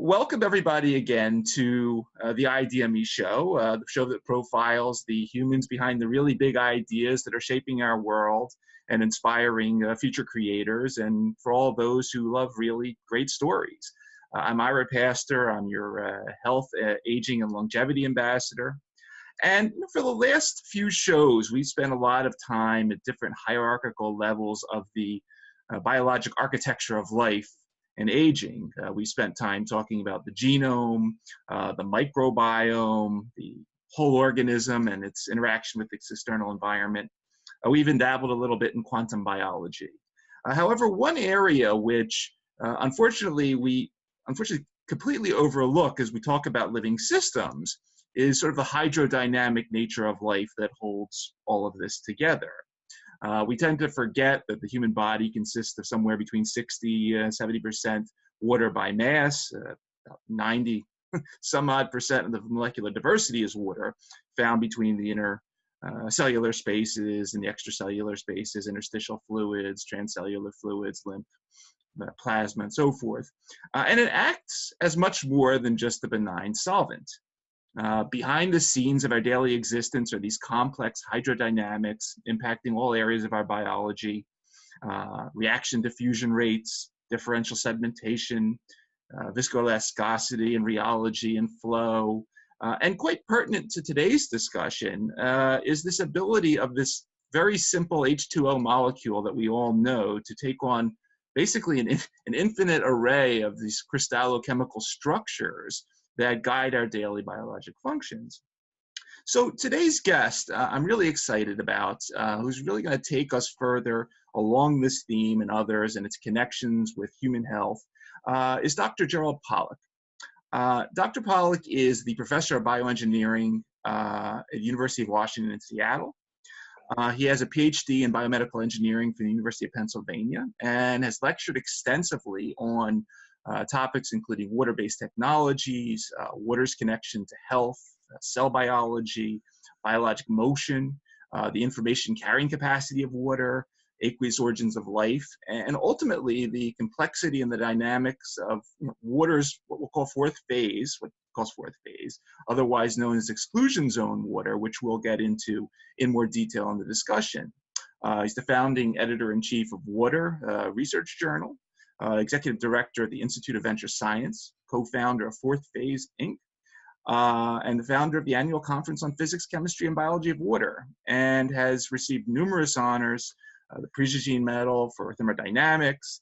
welcome everybody again to the ideaXme show, the show that profiles the humans behind the really big ideas that are shaping our world and inspiring future creators, and for all those who love really great stories. I'm Ira Pastor. I'm your health, aging, and longevity ambassador. And for the last few shows, we spent a lot of time at different hierarchical levels of the biologic architecture of life and aging. We spent time talking about the genome, the micro-biome, the whole organism and its interaction with its external environment. We even dabbled a little bit in quantum biology. However, one area which unfortunately we completely overlook as we talk about living systems is sort of the hydrodynamic nature of life that holds all of this together. We tend to forget that the human body consists of somewhere between 60 and 70% water by mass, about 90 some odd percent of the molecular diversity is water, found between the inner cellular spaces and the extracellular spaces, interstitial fluids, trans-cellular fluids, lymph, plasma, and so forth. And it acts as much more than just a benign solvent. Behind the scenes of our daily existence are these complex hydrodynamics impacting all areas of our biology, reaction diffusion rates, differential sedimentation, viscoelasticity and rheology and flow. And quite pertinent to today's discussion is this ability of this very simple H2O molecule that we all know to take on basically an infinite array of these crystallochemical structures that guide our daily biologic functions. So today's guest, I'm really excited about, who's really going to take us further along this theme and others and its connections with human health, is Dr. Gerald Pollack. Dr. Pollack is the professor of bioengineering at the University of Washington in Seattle. He has a PhD in biomedical engineering from the University of Pennsylvania and has lectured extensively on topics including water-based technologies, water's connection to health, cell biology, biologic motion, the information carrying capacity of water, aqueous origins of life, and ultimately the complexity and the dynamics of water's what we'll call fourth phase, otherwise known as exclusion zone water, which we'll get into in more detail in the discussion. He's the founding editor-in-chief of Water Research Journal, executive director at the Institute of Venture Science, co-founder of Fourth Phase, Inc., and the founder of the annual Conference on Physics, Chemistry, and Biology of Water, and has received numerous honors, the Physiology Medal for Thermodynamics,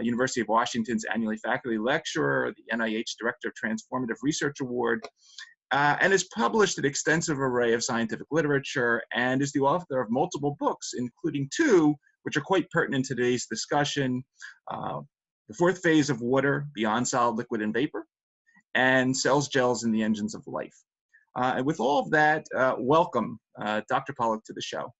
University of Washington's annually faculty lecturer, the NIH Director of Transformative Research Award, and has published an extensive array of scientific literature and is the author of multiple books, including two which are quite pertinent to today's discussion: The Fourth Phase of Water, Beyond Solid, Liquid, and Vapor, and Cells, Gels, and the Engines of Life. And with all of that, welcome, Dr. Pollack, to the show.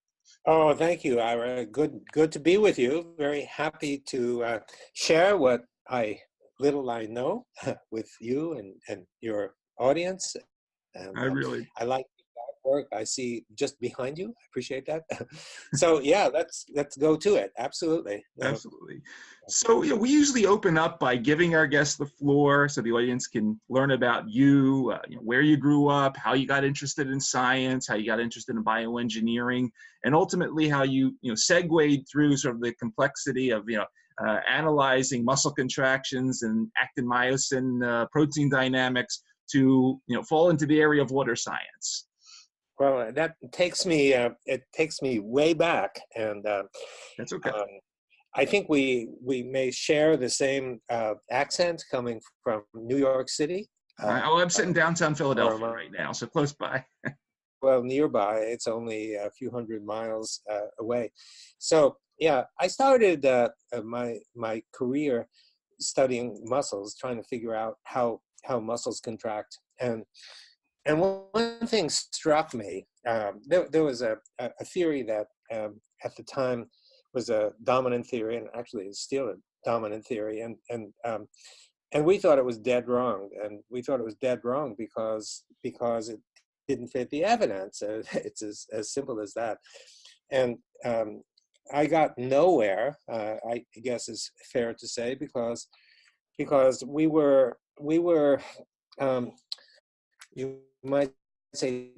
Oh, thank you, Ira. Good to be with you. Very happy to share what little I know with you and your audience. I like that work I see just behind you. I appreciate that. So yeah, let's go to it. Absolutely. Absolutely. So we usually open up by giving our guests the floor so the audience can learn about you, where you grew up, how you got interested in science, how you got interested in bioengineering, and ultimately how you segued through sort of the complexity of analyzing muscle contractions and actin myosin protein dynamics to fall into the area of water science. Well, that takes me it takes me way back, and that's okay. I think we may share the same accent coming from New York City. I'm sitting downtown Philadelphia right now, so close by. Well, nearby. It's only a few hundred miles away. So yeah, I started my career studying muscles, trying to figure out how muscles contract, and one thing struck me. There was a theory that at the time was a dominant theory, and actually is still a dominant theory, and we thought it was dead wrong, and we thought it was dead wrong because it didn't fit the evidence. It's as simple as that. And I got nowhere, I guess is fair to say, because we were we were, you might say,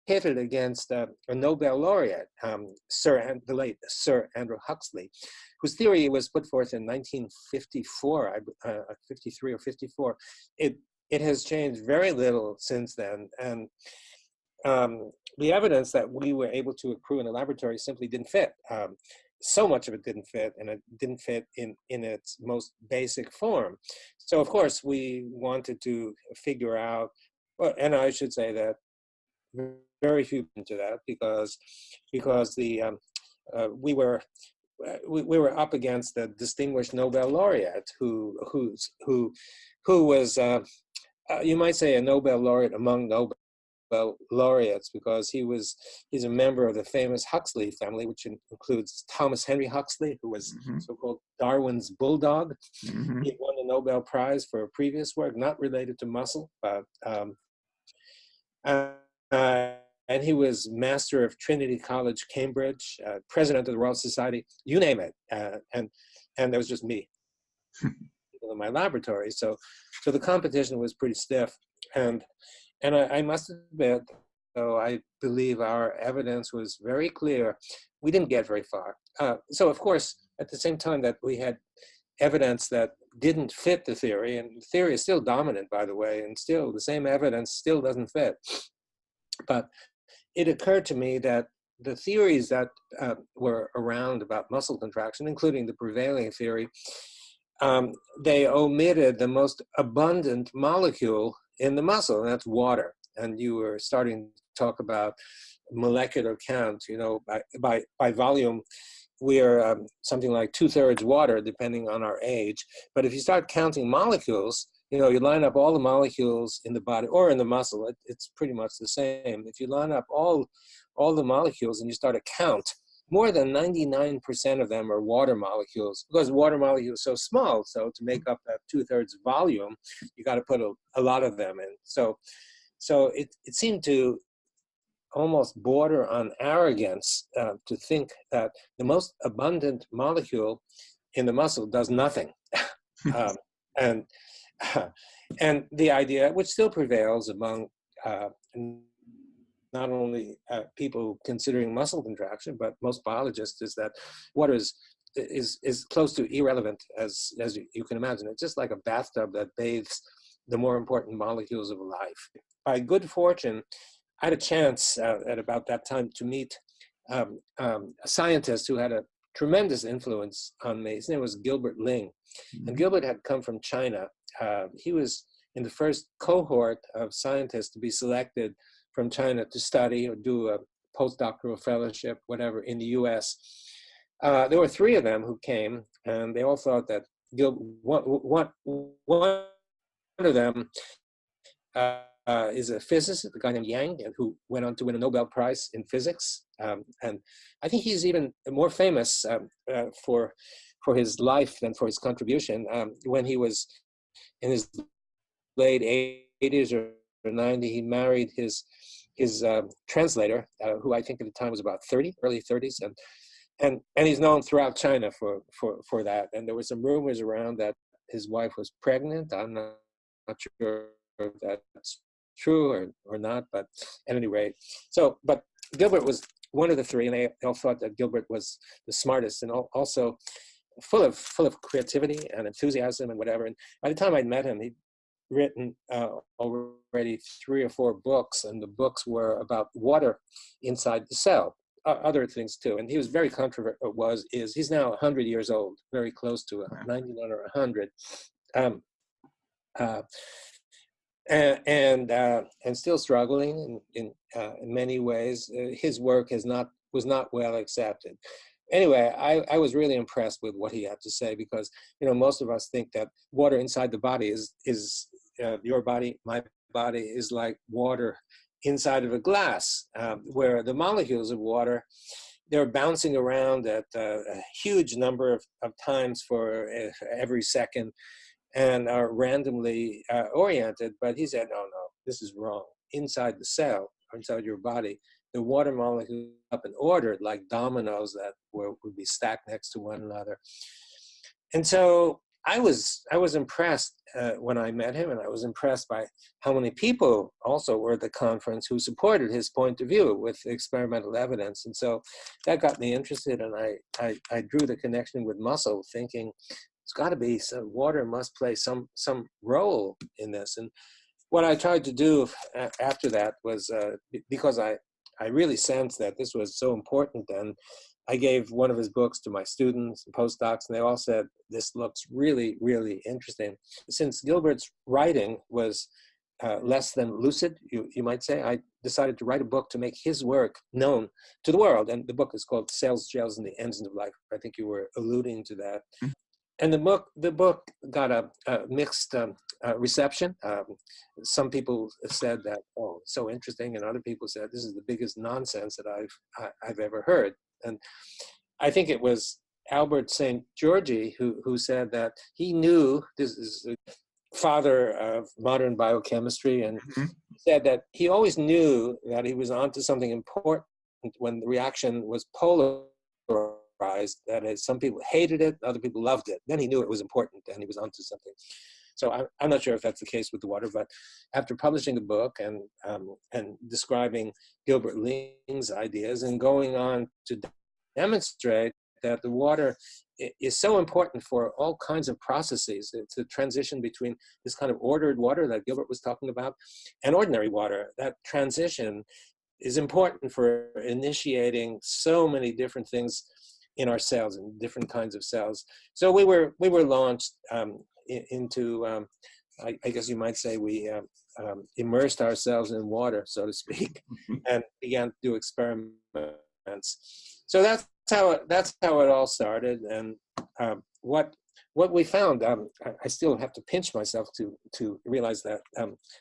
pitted against a Nobel laureate, the late Sir Andrew Huxley, whose theory was put forth in 1954, 53 or 54. It has changed very little since then, and the evidence that we were able to accrue in the laboratory simply didn't fit. So much of it didn't fit, and it didn't fit in its most basic form. So of course we wanted to figure out, well, and I should say that very few into that because the we were up against a distinguished Nobel laureate who was you might say a Nobel laureate among Nobel laureates, because he's a member of the famous Huxley family, which includes Thomas Henry Huxley, who was so-called Darwin's bulldog. He won the Nobel Prize for a previous work not related to muscle, but and he was master of Trinity College, Cambridge, president of the Royal Society, you name it, and there was just me in my laboratory. So the competition was pretty stiff, and I must admit, though I believe our evidence was very clear, we didn't get very far. So of course, at the same time that we had evidence that didn't fit the theory, and the theory is still dominant, by the way, and still the same evidence still doesn't fit. But it occurred to me that the theories that were around about muscle contraction, including the prevailing theory, they omitted the most abundant molecule in the muscle, and that's water. And you were starting to talk about molecular count. You know, by volume, we are something like 2/3 water, depending on our age. But if you start counting molecules, you know, you line up all the molecules in the body or in the muscle, it's pretty much the same. If you line up all the molecules and you start to count, more than 99% of them are water molecules, because water molecule is so small. So to make up that 2/3 volume, you got to put a lot of them in. So it seemed to almost border on arrogance to think that the most abundant molecule in the muscle does nothing. And the idea, which still prevails among not only people considering muscle contraction, but most biologists, is that water is close to irrelevant, as you can imagine. It's just like a bathtub that bathes the more important molecules of life. By good fortune, I had a chance at about that time to meet a scientist who had a tremendous influence on me. His name was Gilbert Ling. And Gilbert had come from China. He was in the first cohort of scientists to be selected from China to study or do a postdoctoral fellowship, whatever, in the US. There were 3 of them who came, and they all thought that one of them is a physicist, a guy named Yang, who went on to win a Nobel Prize in physics. And I think he's even more famous for his life than for his contribution. When he was in his late 80s or 90s, he married his translator, who I think at the time was about 30, early 30s, and he's known throughout China for that. And there were some rumors around that his wife was pregnant. I'm not sure if that's true or not, but at any rate. But Gilbert was one of the 3, and they all thought that Gilbert was the smartest and also full of creativity and enthusiasm and whatever. And by the time I'd met him, he'd written already 3 or 4 books, and the books were about water inside the cell, other things too. And he was very controversial. He's now 100 years old, very close to 99 or 100, and still struggling in many ways. His work was not well accepted. Anyway, I was really impressed with what he had to say, because, you know, most of us think that water inside the body is your body, my body is like water inside of a glass, where the molecules of water, they're bouncing around at a huge number of times for every second, and are randomly oriented. But he said, no, this is wrong. Inside the cell, or inside your body, the water molecules up and ordered like dominoes that would be stacked next to one another. And so I was impressed when I met him, and I was impressed by how many people also were at the conference who supported his point of view with experimental evidence. And so that got me interested, and I drew the connection with muscle, thinking it's got to be water must play some role in this. And what I tried to do after that was, because I really sensed that this was so important, and I gave one of his books to my students and postdocs, and they all said, this looks really, really interesting. Since Gilbert's writing was less than lucid, you might say, I decided to write a book to make his work known to the world. And the book is called Cells, Gels, and the Engines of Life. I think you were alluding to that. And the book got a mixed reception. Some people said that, oh, it's so interesting, and other people said this is the biggest nonsense that I've ever heard. And I think it was Albert Szent-Gyorgyi who said that he knew, this is the father of modern biochemistry, and said that he always knew that he was onto something important when the reaction was polarized. That is, some people hated it, other people loved it. Then he knew it was important, and he was onto something. So I'm not sure if that's the case with the water, but after publishing the book and describing Gilbert Ling's ideas and going on to demonstrate that the water is so important for all kinds of processes. It's a transition between this kind of ordered water that Gilbert was talking about and ordinary water. That transition is important for initiating so many different things in our cells and different kinds of cells. So we were launched into, I guess you might say, we immersed ourselves in water, so to speak, and began to do experiments. So that's how it all started. And what we found, I still have to pinch myself to realize that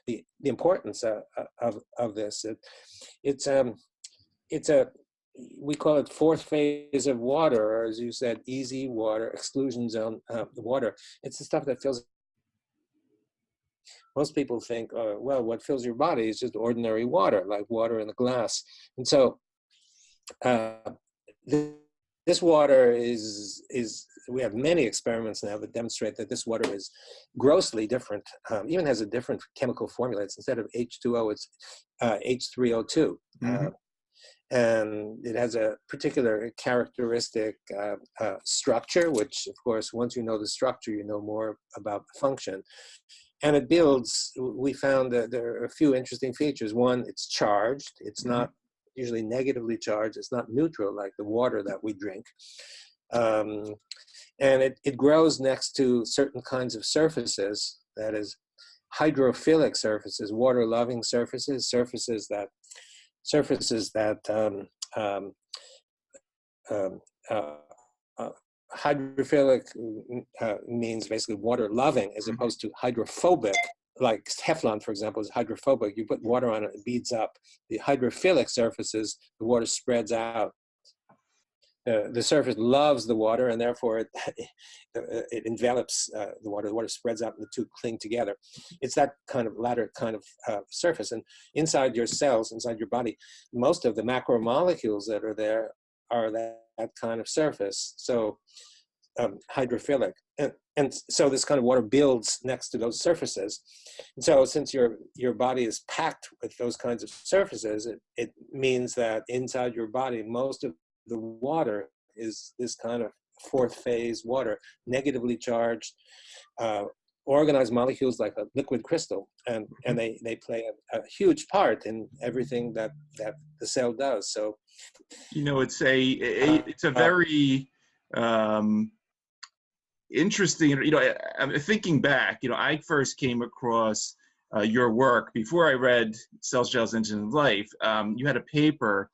the importance of this. It's a we call it fourth phase of water, or as you said, easy water, exclusion zone water. It's the stuff that fills. Most people think, well, what fills your body is just ordinary water, like water in a glass. And so this water is, we have many experiments now that demonstrate that this water is grossly different, even has a different chemical formula. It's, instead of H2O, it's H3O2. And it has a particular characteristic structure, which, of course, once you know the structure, you know more about the function. And it builds, we found that there are a few interesting features. One, it's charged. It's not usually negatively charged. It's not neutral like the water that we drink. And it grows next to certain kinds of surfaces, that is, hydrophilic surfaces, water-loving surfaces, surfaces that hydrophilic means basically water-loving, as opposed to hydrophobic. Like Teflon, for example, is hydrophobic. You put water on it, it beads up. The hydrophilic surfaces, the water spreads out. The surface loves the water, and therefore it envelops the water. The water spreads out, and the two cling together. It's that kind of latter kind of surface. And inside your cells, inside your body, most of the macromolecules that are there are that kind of surface. So hydrophilic. And so this kind of water builds next to those surfaces. And so since your body is packed with those kinds of surfaces, it means that inside your body, most of the water is this kind of fourth phase water, negatively charged, organized molecules like a liquid crystal, and they play a huge part in everything that the cell does. So, you know, it's a very interesting. You know, I'm thinking back. You know, I first came across your work before I read Cells, Gels, Engines of Life. You had a paper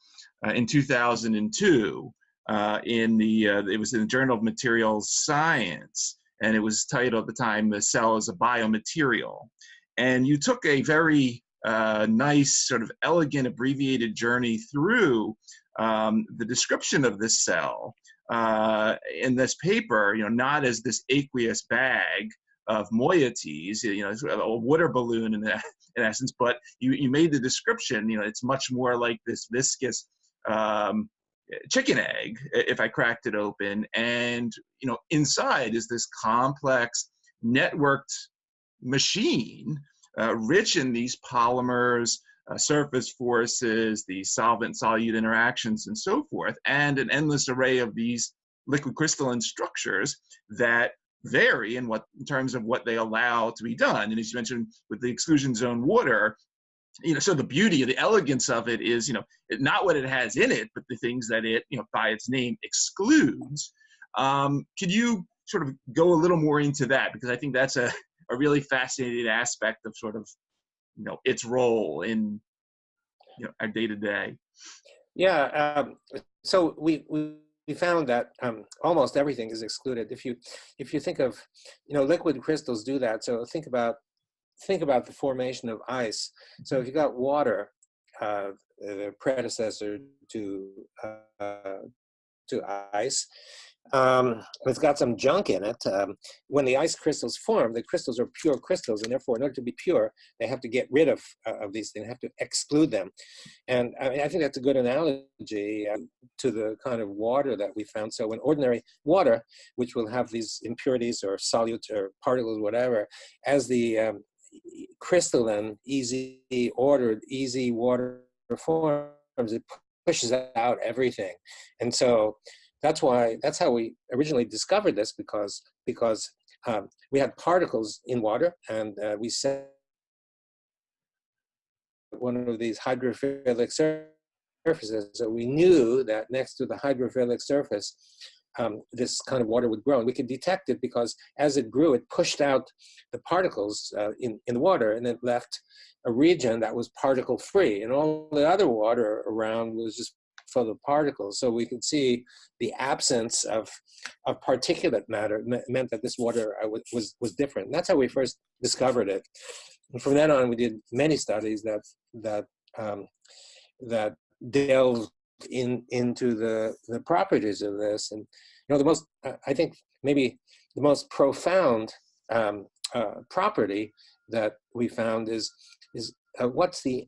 in 2002 it was in the Journal of Materials Science, and it was titled at the time, "The Cell as a Biomaterial." And you took a very nice, sort of elegant, abbreviated journey through the description of this cell in this paper, you know, not as this aqueous bag of moieties, you know, a water balloon in essence, but you made the description, you know, it's much more like this viscous chicken egg if I cracked it open. And, you know, inside is this complex networked machine, rich in these polymers, surface forces, the solvent-solute interactions, and so forth, and an endless array of these liquid crystalline structures that vary in terms of what they allow to be done. And as you mentioned with the exclusion zone water, you know, so the beauty of the elegance of it is, you know, not what it has in it, but the things that it, you know, by its name excludes. Could you sort of go a little more into that? Because I think that's a really fascinating aspect of sort of, you know, its role in, you know, our day to day. Yeah. So we found that almost everything is excluded. If you think of, you know, liquid crystals do that. So think about the formation of ice. So if you got water, the predecessor to ice, it's got some junk in it. When the ice crystals form, the crystals are pure crystals, and therefore, in order to be pure, they have to get rid of these things, have to exclude them. And I mean, I think that's a good analogy to the kind of water that we found. So when ordinary water, which will have these impurities or solutes or particles, whatever, as the crystalline, easy ordered, easy water forms, it pushes out everything. And so that's how we originally discovered this, because we had particles in water, and we set one of these hydrophilic surfaces. So we knew that next to the hydrophilic surface, this kind of water would grow, and we could detect it because as it grew, it pushed out the particles in the water, and it left a region that was particle free, and all the other water around was just full of particles. So we could see the absence of particulate matter meant that this water was different. And that's how we first discovered it. And from then on, we did many studies that delved into the properties of this. And you know, I think maybe the most profound property that we found is what's the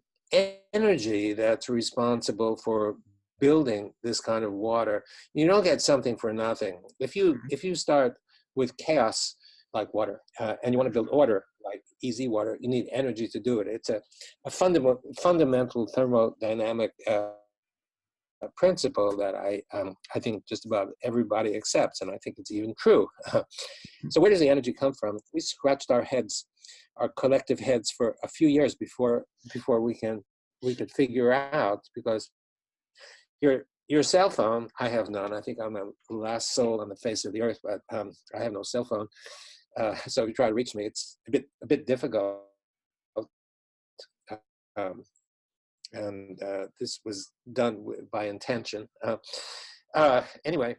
energy that's responsible for building this kind of water. You don't get something for nothing. If you start with chaos like water, and you want to build order like easy water, you need energy to do it. It's a fundamental thermodynamic principle that I think just about everybody accepts, and I think it's even true. So where does the energy come from? We scratched our heads, our collective heads, for a few years before we could figure out, because your cell phone, I have none. I think I'm the last soul on the face of the earth, but I have no cell phone. So if you try to reach me, it's a bit difficult. And this was done by intention. Anyway,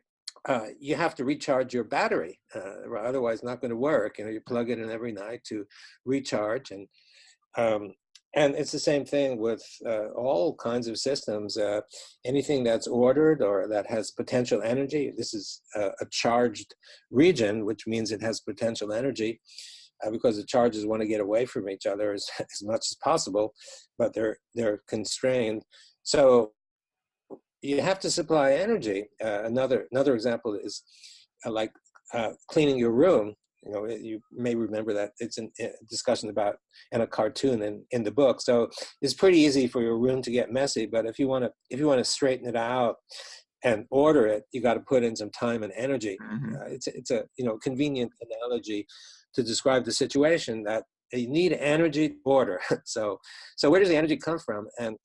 you have to recharge your battery, otherwise it's not going to work. You know, you plug it in every night to recharge, and it's the same thing with all kinds of systems. Anything that's ordered or that has potential energy, this is a charged region, which means it has potential energy, because the charges want to get away from each other as much as possible, but they're constrained. So you have to supply energy. Another example is like cleaning your room. You know, you may remember that it's a discussion about and a cartoon in the book. So it's pretty easy for your room to get messy, but if you want to straighten it out and order it, you got to put in some time and energy. Mm-hmm. It's a convenient analogy to describe the situation, that you need energy to order. So where does the energy come from? And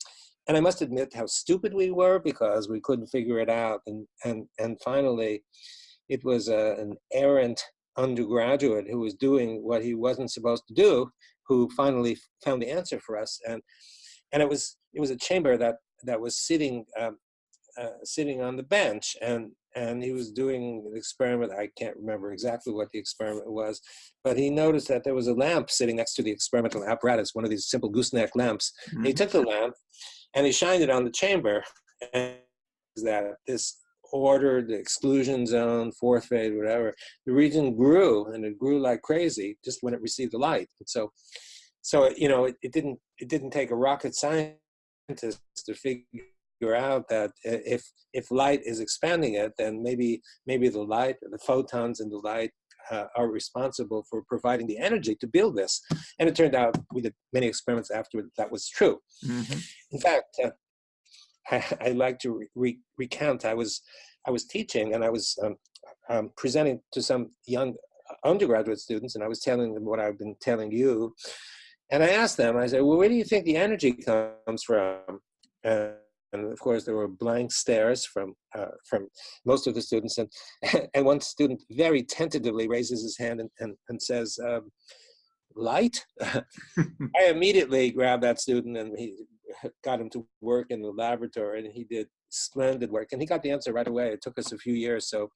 I must admit how stupid we were, because we couldn't figure it out. And finally, it was an errant undergraduate who was doing what he wasn't supposed to do, who finally found the answer for us. And it was a chamber that was sitting on the bench, and he was doing an experiment. I can't remember exactly what the experiment was, but he noticed that there was a lamp sitting next to the experimental apparatus, one of these simple gooseneck lamps. Mm-hmm. And he took the lamp and he shined it on the chamber, and that this ordered exclusion zone, fourth phase, whatever, the region grew, and it grew like crazy just when it received the light. And so you know, it didn't take a rocket scientist to figure out that if light is expanding it, then maybe the photons in the light are responsible for providing the energy to build this. And it turned out, we did many experiments afterward, that was true. Mm-hmm. In fact, I like to recount. I was teaching, and I was presenting to some young undergraduate students, and I was telling them what I've been telling you. And I asked them, I said, well, where do you think the energy comes from? And of course, there were blank stares from most of the students. And one student very tentatively raises his hand and says, light? I immediately grabbed that student and he got him to work in the laboratory, and he did splendid work. And he got the answer right away. It took us a few years. So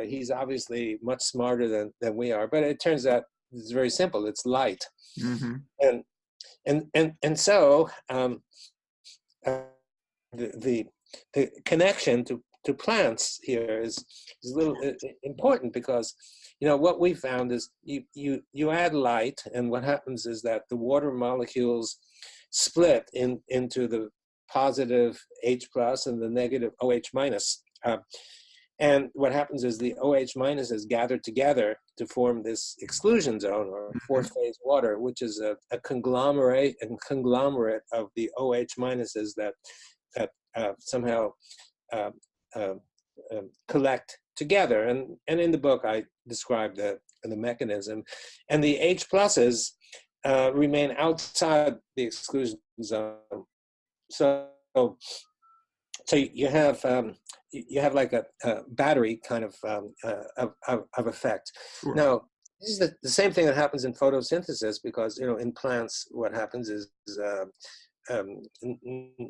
he's obviously much smarter than we are. But it turns out it's very simple. It's light. Mm-hmm. And so the connection to plants here is a little important, because what we found is you add light, and what happens is that the water molecules split into the positive H plus and the negative OH minus. And what happens is the OH minus is gathered together to form this exclusion zone, or fourth phase water, which is a conglomerate of the OH minuses that somehow collect together. And in the book, I described the mechanism. And the H pluses remain outside the exclusion zone. So you have like a battery kind of effect. Sure. Now, this is the same thing that happens in photosynthesis, because in plants, what happens is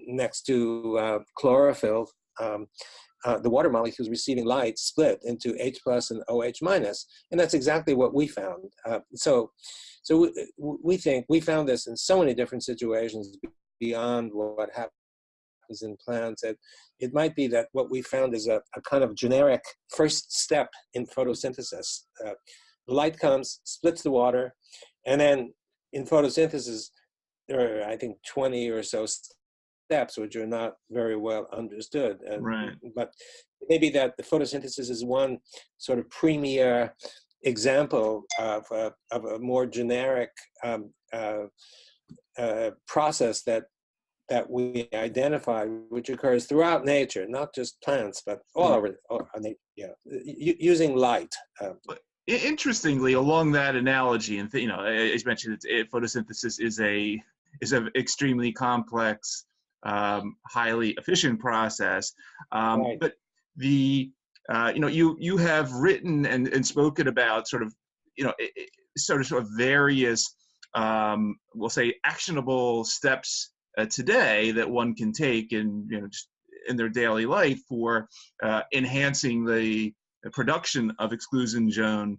next to chlorophyll, the water molecules receiving light split into H plus and OH minus, and that's exactly what we found. So we think we found this in so many different situations beyond what happens in plants. That it might be that what we found is a kind of generic first step in photosynthesis. The light comes, splits the water, and then in photosynthesis, there are, I think, 20 or so steps which are not very well understood. Right. But maybe that the photosynthesis is one sort of premier example of a more generic process that we identify, which occurs throughout nature, not just plants, but all over nature, using light. Interestingly, along that analogy, and as you mentioned, photosynthesis is an extremely complex, highly efficient process. Right. But you have written and spoken about sort of various, we'll say, actionable steps today that one can take just in their daily life for enhancing the production of exclusion zone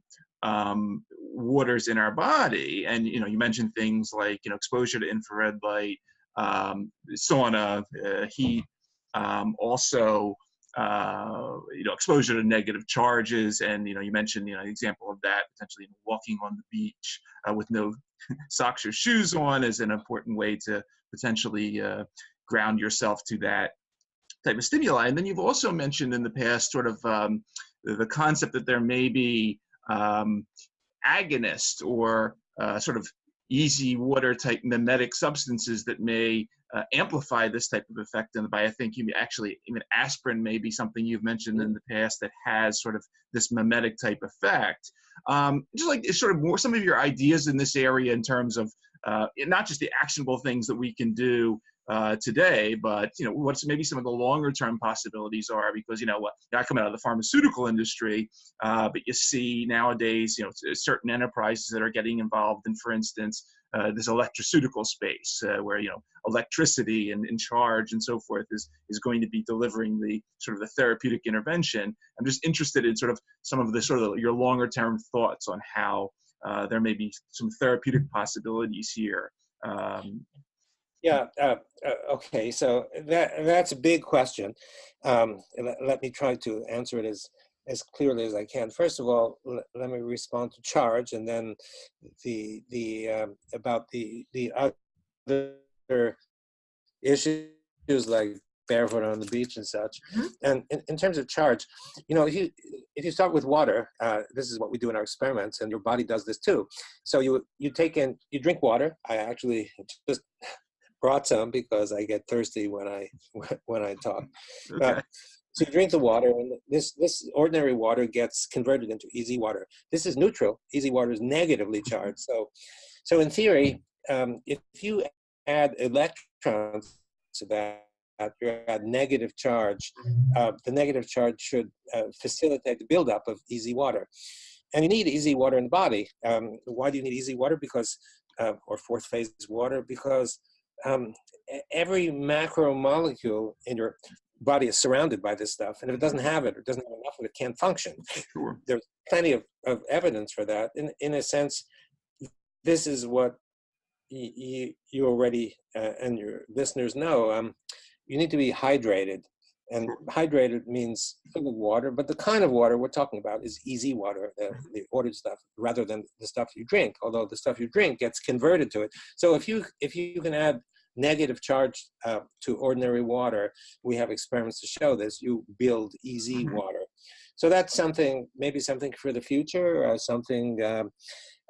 waters in our body. And you mentioned things like exposure to infrared light, sauna, heat, also exposure to negative charges. And you mentioned an example of that, potentially walking on the beach with no socks or shoes on, is an important way to potentially ground yourself to that type of stimuli. And then you've also mentioned in the past sort of the concept that there may be agonist or sort of easy water type mimetic substances that may amplify this type of effect. And I think even aspirin may be something you've mentioned in the past that has sort of this mimetic type effect. Just like sort of more some of your ideas in this area in terms of not just the actionable things that we can do today, but what's maybe some of the longer term possibilities are, because I come out of the pharmaceutical industry, but you see nowadays certain enterprises that are getting involved in, for instance, this electroceutical space where electricity and charge and so forth is going to be delivering the sort of the therapeutic intervention. I'm just interested in sort of some of the sort of your longer term thoughts on how there may be some therapeutic possibilities here. Okay, so that's a big question. Let me try to answer it as clearly as I can. First of all, let me respond to charge, and then about the other issues like barefoot on the beach and such. Mhm. And in terms of charge, you know, if you start with water, this is what we do in our experiments, and your body does this too. So you drink water. I actually just brought some because I get thirsty when I talk. Okay. So you drink the water, and this ordinary water gets converted into easy water. This is neutral. Easy water is negatively charged. So in theory, if you add electrons to that, you add negative charge, the negative charge should facilitate the buildup of easy water. And you need easy water in the body. Why do you need easy water? Because, or fourth phase water, because every macromolecule in your body is surrounded by this stuff, and if it doesn't have it or doesn't have enough of it, it can't function. Sure. There's plenty of evidence for that. In a sense, this is what you already and your listeners know. You need to be hydrated, and hydrated means full of water, but the kind of water we're talking about is easy water, the ordered stuff, rather than the stuff you drink, although the stuff you drink gets converted to it. So if you can add negative charge to ordinary water, we have experiments to show this, you build easy water. So that's something, maybe something for the future, something,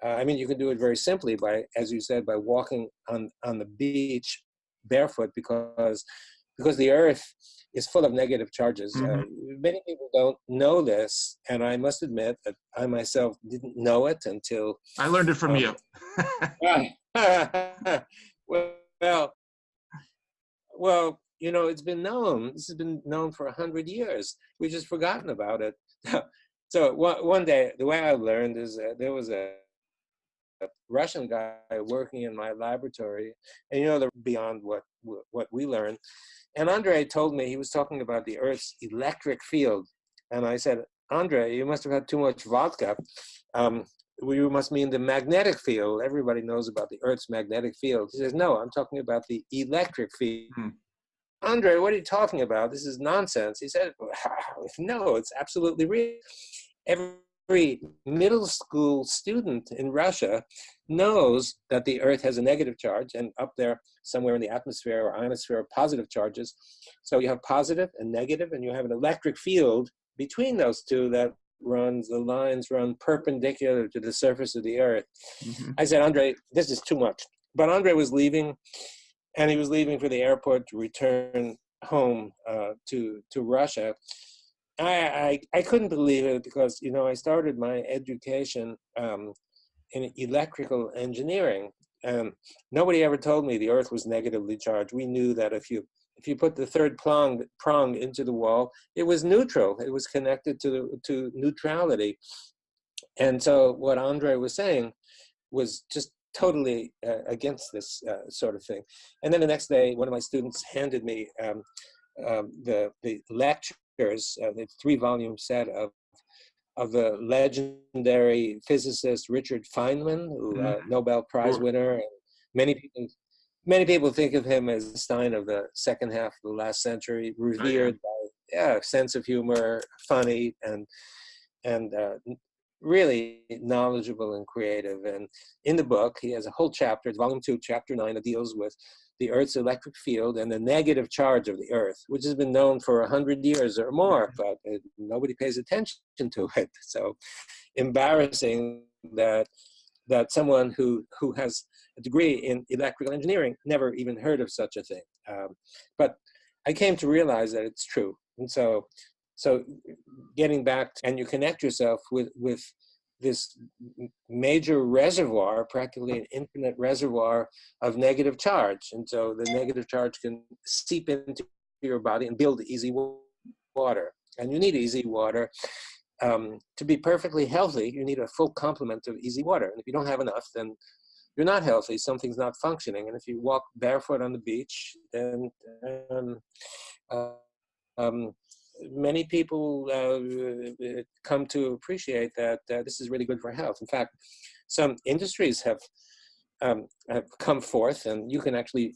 I mean, you can do it very simply by, as you said, by walking on the beach barefoot, because the earth is full of negative charges. Many people don't know this, and I must admit that I myself didn't know it until... I learned it from you. Well, you know, it's been known. This has been known for 100 years. We've just forgotten about it. So one day, the way I learned is there was a Russian guy working in my laboratory, and you know, they're beyond what we learn. And Andre told me, he was talking about the Earth's electric field. And I said, Andre, you must have had too much vodka. You must mean the magnetic field. Everybody knows about the Earth's magnetic field. He says, no, I'm talking about the electric field. Andre, what are you talking about? This is nonsense. He said, no, it's absolutely real. Every middle school student in Russia knows that the Earth has a negative charge, and up there somewhere in the atmosphere or ionosphere are positive charges. So you have positive and negative, and you have an electric field between those two that the lines run perpendicular to the surface of the Earth. I said, Andre, this is too much. But Andre was leaving, and he was leaving for the airport to return home to Russia. I couldn't believe it, because, you know, I started my education in electrical engineering, and nobody ever told me the Earth was negatively charged. We knew that if you put the third prong into the wall, it was neutral. It was connected to neutrality. And so what Andre was saying was just totally against this sort of thing. And then the next day, one of my students handed me the lectures, the 3-volume set of the legendary physicist Richard Feynman, who Nobel Prize winner. And many people think of him as Einstein of the second half of the last century, revered by sense of humor, funny, and really knowledgeable and creative. And in the book, he has a whole chapter, it's volume 2, chapter 9, that deals with the Earth's electric field and the negative charge of the Earth, which has been known for 100 years or more, but nobody pays attention to it. So embarrassing that someone who has a degree in electrical engineering never even heard of such a thing. But I came to realize that it's true. And so getting back, and you connect yourself with this major reservoir, practically an infinite reservoir of negative charge. And so the negative charge can seep into your body and build easy water. And you need easy water. To be perfectly healthy, you need a full complement of easy water. And if you don't have enough, then you're not healthy, something's not functioning. And if you walk barefoot on the beach, then many people come to appreciate that this is really good for health. In fact, some industries have come forth, and you can actually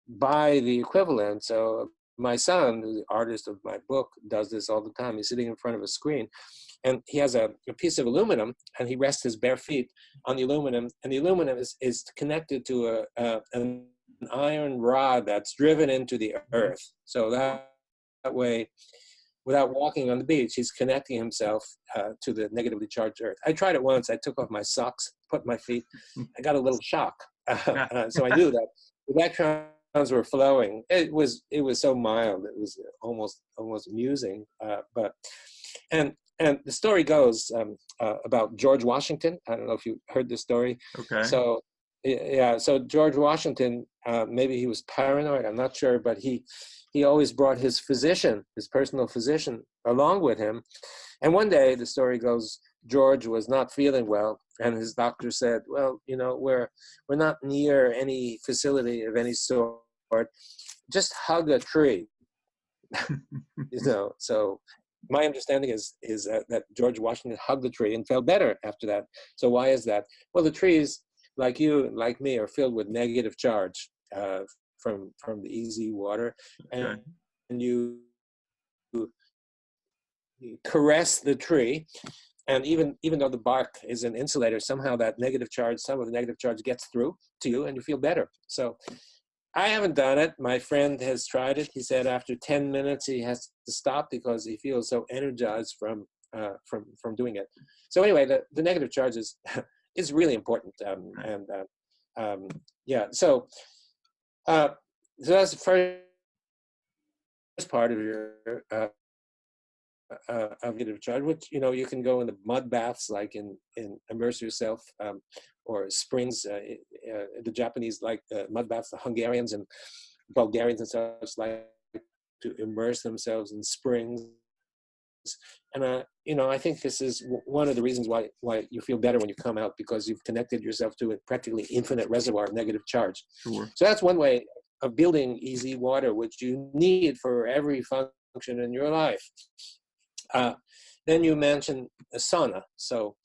buy the equivalent. So my son, the artist of my book, does this all the time. He's sitting in front of a screen, and he has a piece of aluminum, and he rests his bare feet on the aluminum, and the aluminum is connected to an iron rod that's driven into the earth. So that way, without walking on the beach, he's connecting himself to the negatively charged earth. I tried it once. I took off my socks, put my feet. I got a little shock. So I knew that the electrons were flowing. It was so mild. It was almost amusing. And the story goes about George Washington. I don't know if you heard this story. Okay. So yeah, so George Washington, maybe he was paranoid, I'm not sure, but he always brought his physician, his personal physician, along with him. And one day, the story goes, George was not feeling well, and his doctor said, well, you know, we're not near any facility of any sort. Just hug a tree. You know, so my understanding is that George Washington hugged the tree and felt better after that. So why is that? Well, the trees, like you and like me, are filled with negative charge from the easy water, and you caress the tree, and even though the bark is an insulator, somehow that negative charge, some of the negative charge gets through to you, and you feel better. So I haven't done it. My friend has tried it. He said after 10 minutes he has to stop because he feels so energized from doing it. So anyway, the negative charge is really important. Yeah. So that's the first part of your negative charge, which, you know, you can go into mud baths, like in immerse yourself, or springs. The Japanese like mud baths. The Hungarians and Bulgarians and such like to immerse themselves in springs. And you know, I think this is one of the reasons why you feel better when you come out, because you've connected yourself to a practically infinite reservoir of negative charge. Sure. So that's one way of building easy water, which you need for every function in your life. Then you mentioned a sauna. So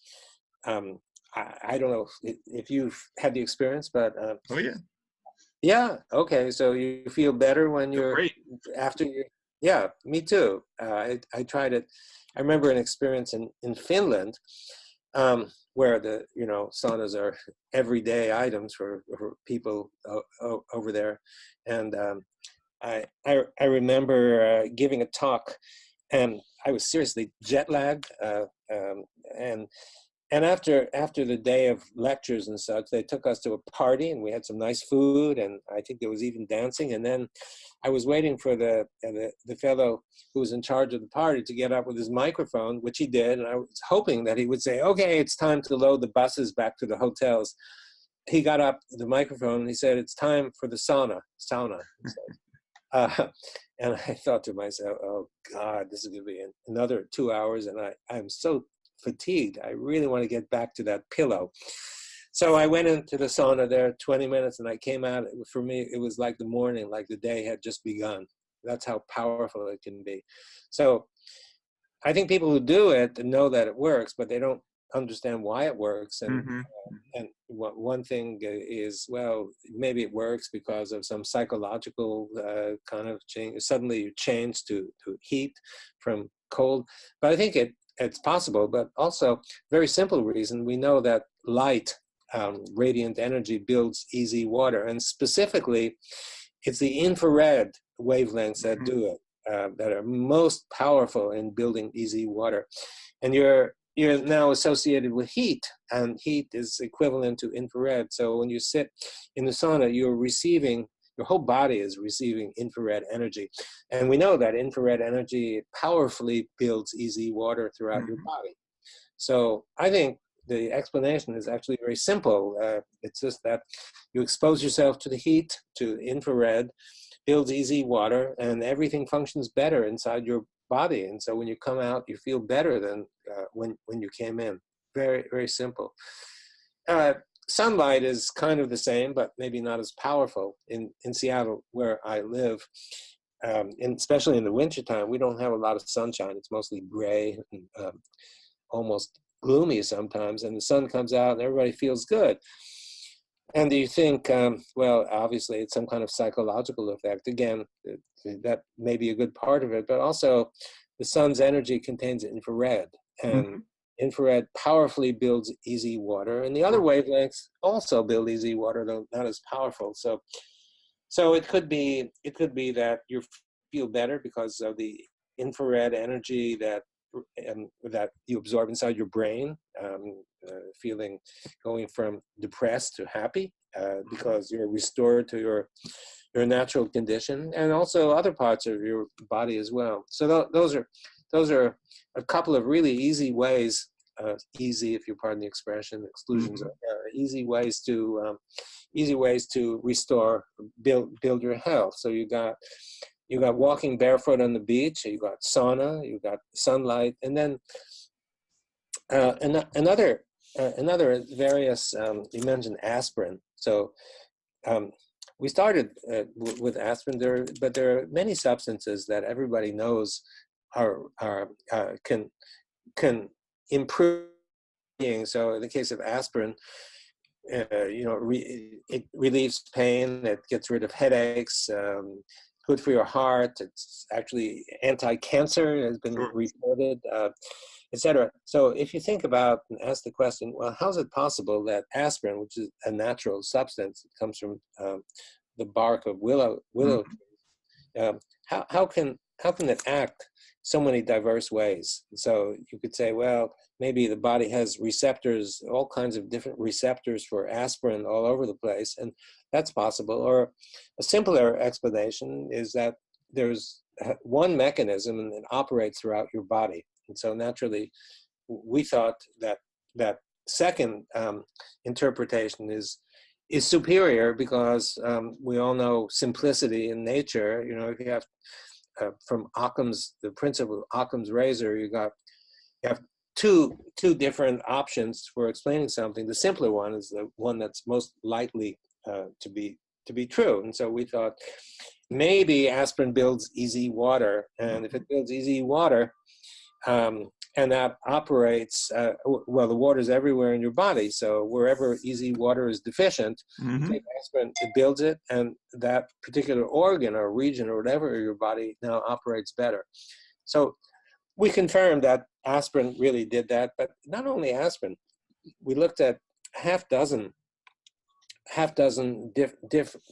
I don't know if you've had the experience, but oh yeah. Yeah. Okay. So you feel better when you're Great. after you. Yeah, me too. I tried it. I remember an experience in Finland, where the saunas are everyday items for people over there, and I remember giving a talk, and I was seriously jet lagged, and after the day of lectures and such, they took us to a party, and we had some nice food, and I think there was even dancing. And then I was waiting for the fellow who was in charge of the party to get up with his microphone, which he did, and I was hoping that he would say, "Okay, it's time to load the buses back to the hotels." He got up with the microphone and he said, "It's time for the sauna." And I thought to myself, "Oh God, this is going to be another 2 hours, and I'm so fatigued. I really want to get back to that pillow." So I went into the sauna there 20 minutes, and I came out. For me, it was like the morning, like the day had just begun. That's how powerful it can be. So I think people who do it know that it works, but they don't understand why it works. And one thing is, well, maybe it works because of some psychological kind of change. Suddenly you change to heat from cold. But I think it's possible, but also very simple reason. We know that light, radiant energy, builds easy water, and specifically it's the infrared wavelengths that do it, that are most powerful in building easy water. And you're now associated with heat, and heat is equivalent to infrared. So when you sit in the sauna, your whole body is receiving infrared energy. And we know that infrared energy powerfully builds easy water throughout your body. So I think the explanation is actually very simple. It's just that you expose yourself to the heat, to infrared, builds easy water, and everything functions better inside your body. And so when you come out, you feel better than when you came in. Very, very simple. Sunlight is kind of the same, but maybe not as powerful. In Seattle, where I live, especially in the wintertime, we don't have a lot of sunshine. It's mostly gray and almost gloomy sometimes, and the sun comes out and everybody feels good. And do you think, well, obviously it's some kind of psychological effect. Again, that may be a good part of it, but also the sun's energy contains infrared, and infrared powerfully builds easy water, and the other wavelengths also build easy water, though not as powerful. So So it could be that you feel better because of the infrared energy that you absorb inside your brain, feeling going from depressed to happy because you're restored to your natural condition, and also other parts of your body as well. So those are a couple of really easy ways, easy if you pardon the expression, exclusions, easy ways to restore, build your health. So you got walking barefoot on the beach, you got sauna, you got sunlight, and then another various. You mentioned aspirin, so. We started with aspirin, but there are many substances that everybody knows can improve. So in the case of aspirin, it relieves pain, it gets rid of headaches, good for your heart. It's actually anti-cancer, has been reported, etc. So if you think about and ask the question, well, how is it possible that aspirin, which is a natural substance, it comes from the bark of willow trees, how can it act so many diverse ways? So you could say, well, maybe the body has receptors, all kinds of different receptors for aspirin all over the place, and that's possible. Or a simpler explanation is that there's one mechanism and it operates throughout your body. And so naturally, we thought that second interpretation is superior because we all know simplicity in nature. You know, if you have from Occam's, the principle of Occam's razor, you have two different options for explaining something. The simpler one is the one that's most likely to be true. And so we thought maybe aspirin builds easy water, and if it builds easy water, and that operates, well, the water's everywhere in your body, so wherever easy water is deficient, you take aspirin, it builds it, and that particular organ or region or whatever in your body now operates better. So we confirmed that aspirin really did that, but not only aspirin. We looked at half dozen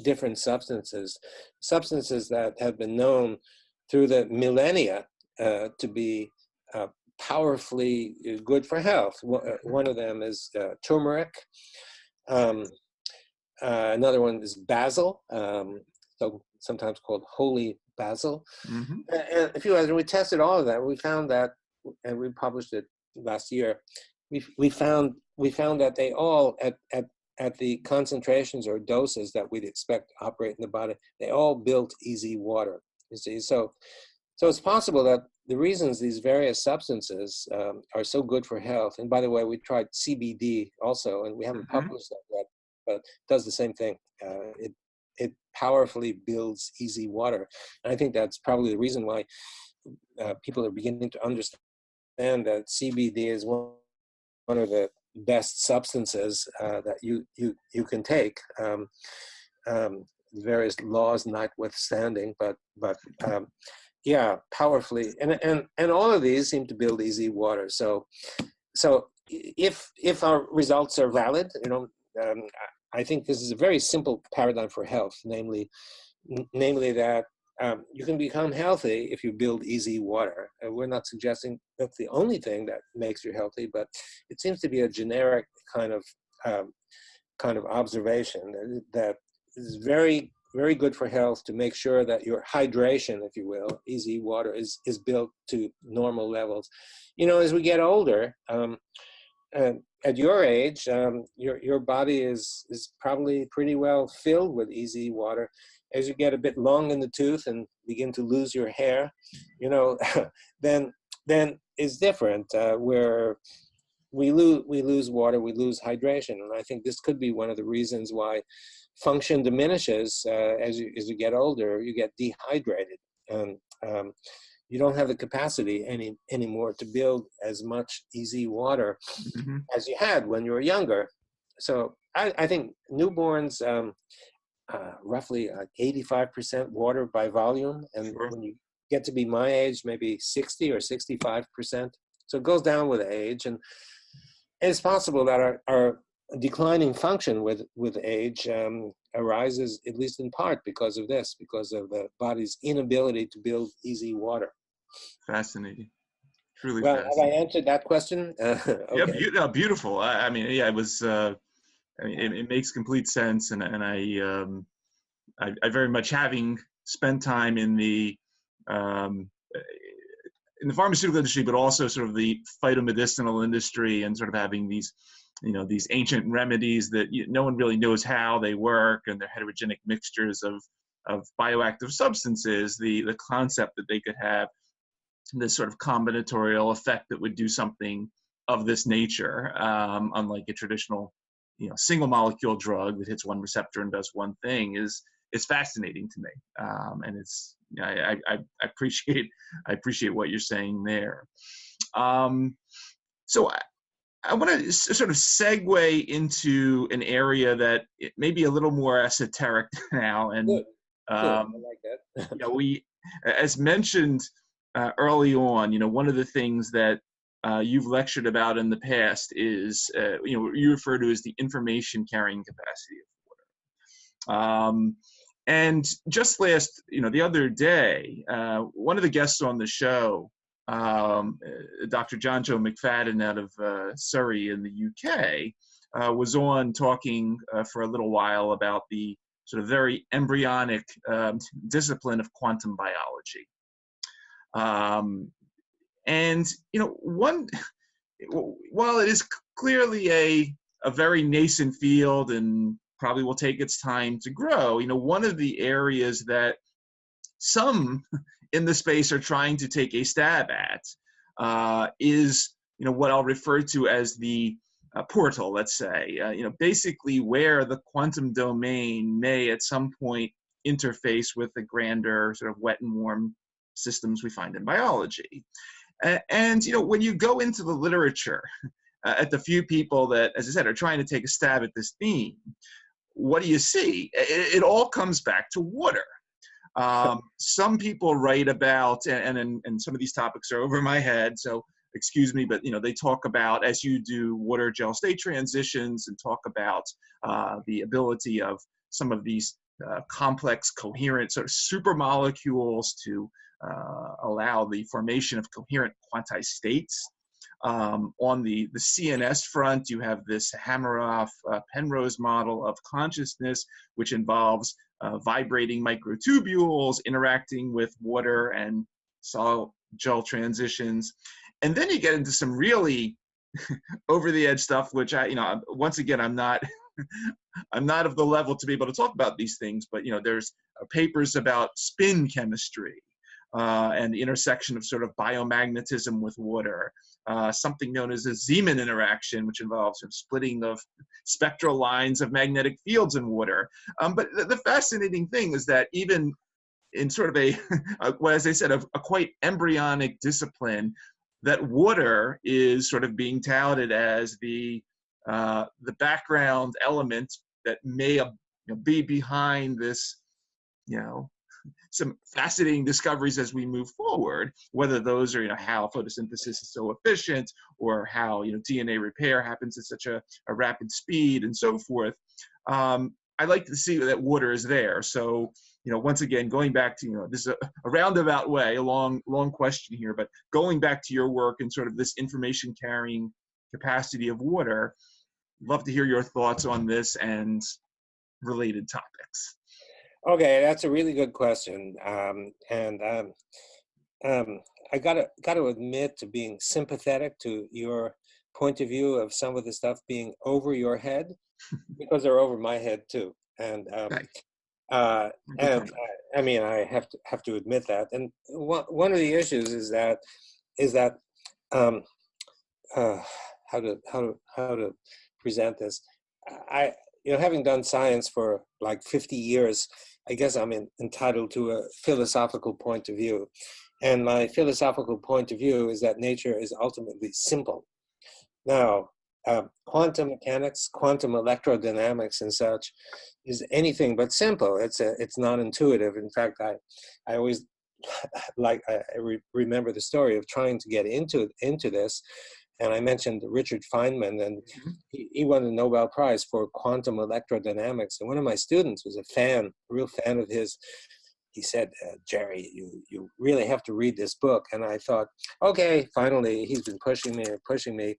different substances that have been known through the millennia to be powerfully good for health. One of them is turmeric. Another one is basil, so sometimes called holy basil. And a few others. We tested all of that. We found that, and we published it last year. We found that they all at the concentrations or doses that we'd expect to operate in the body, they all built easy water. You see, so it's possible that the reasons these various substances are so good for health, and by the way, we tried CBD also, and we haven't published that yet, but it does the same thing. It powerfully builds easy water. And I think that's probably the reason why people are beginning to understand that CBD is one of the best substances that you can take. Various laws notwithstanding, but yeah, powerfully, and all of these seem to build easy water. So if our results are valid, you know, I think this is a very simple paradigm for health, namely that you can become healthy if you build easy water. We're not suggesting that's the only thing that makes you healthy, but it seems to be a generic kind of observation that is very, very good for health, to make sure that your hydration, if you will, easy water, is built to normal levels. You know, as we get older, at your age, your body is probably pretty well filled with easy water. As you get a bit long in the tooth and begin to lose your hair, you know, then it's different. Where we lose water, we lose hydration, and I think this could be one of the reasons why function diminishes as you get older. You get dehydrated, and you don't have the capacity anymore to build as much easy water as you had when you were younger. So I think newborns roughly 85% water by volume, and when you get to be my age, maybe 60 or 65%. So it goes down with age, and it's possible that declining function with age arises, at least in part, because of this, because of the body's inability to build easy water. Fascinating. Truly Well, have I fascinating. answered that question? Yeah, Okay. beautiful. I mean, yeah, it was. I mean, it makes complete sense, and I very much, having spent time um, in the pharmaceutical industry, but also sort of the phytomedicinal industry, and sort of having these, these ancient remedies that no one really knows how they work, and they're heterogenic mixtures of bioactive substances. The concept that they could have this sort of combinatorial effect that would do something of this nature, unlike a traditional, single molecule drug that hits one receptor and does one thing, is fascinating to me, and it's I appreciate what you're saying there. So I want to sort of segue into an area that it may be a little more esoteric now, and Good. I like that. we, as mentioned early on, one of the things that you've lectured about in the past is, you refer to as the information carrying capacity of water. And just the other day, one of the guests on the show, Dr. John Joe McFadden out of Surrey in the UK, was on talking for a little while about the sort of very embryonic discipline of quantum biology. And while it is clearly a very nascent field and probably will take its time to grow, one of the areas that some in the space are trying to take a stab at is what I'll refer to as the portal, let's say, basically where the quantum domain may at some point interface with the grander sort of wet and warm systems we find in biology. And when you go into the literature at the few people that, as I said, are trying to take a stab at this theme, what do you see? It all comes back to water. Some people write about, and some of these topics are over my head, so excuse me, but they talk about, as you do, water gel state transitions, and talk about the ability of some of these complex, coherent sort of supermolecules to allow the formation of coherent quantized states. On the CNS front, you have this Hameroff Penrose model of consciousness, which involves vibrating microtubules interacting with water and solid gel transitions. And then you get into some really over the edge stuff, which once again, I'm not of the level to be able to talk about these things, but there's papers about spin chemistry and the intersection of sort of biomagnetism with water, something known as a Zeeman interaction, which involves sort of splitting of spectral lines of magnetic fields in water. But the fascinating thing is that even in sort of well, as I said, a quite embryonic discipline, that water is sort of being touted as the background element that may be behind this, some fascinating discoveries as we move forward, whether those are, how photosynthesis is so efficient, or how, DNA repair happens at such a rapid speed, and so forth. I like to see that water is there. So, once again, going back to, this is a roundabout way, a long question here, but going back to your work and sort of this information carrying capacity of water, love to hear your thoughts on this and related topics. Okay, that's a really good question, and I gotta admit to being sympathetic to your point of view of some of the stuff being over your head, because they're over my head too, and Right. I mean, I have to admit that. And one of the issues is that how to present this. Having done science for like 50 years, I guess I'm entitled to a philosophical point of view. And my philosophical point of view is that nature is ultimately simple. Now, quantum mechanics, quantum electrodynamics and such is anything but simple. It's non-intuitive. In fact, I always remember the story of trying to get into this And I mentioned Richard Feynman, and Mhm. he won the Nobel Prize for quantum electrodynamics. And one of my students was a real fan of his. He said, Jerry, you really have to read this book. And I thought, okay, finally, he's been pushing me and pushing me.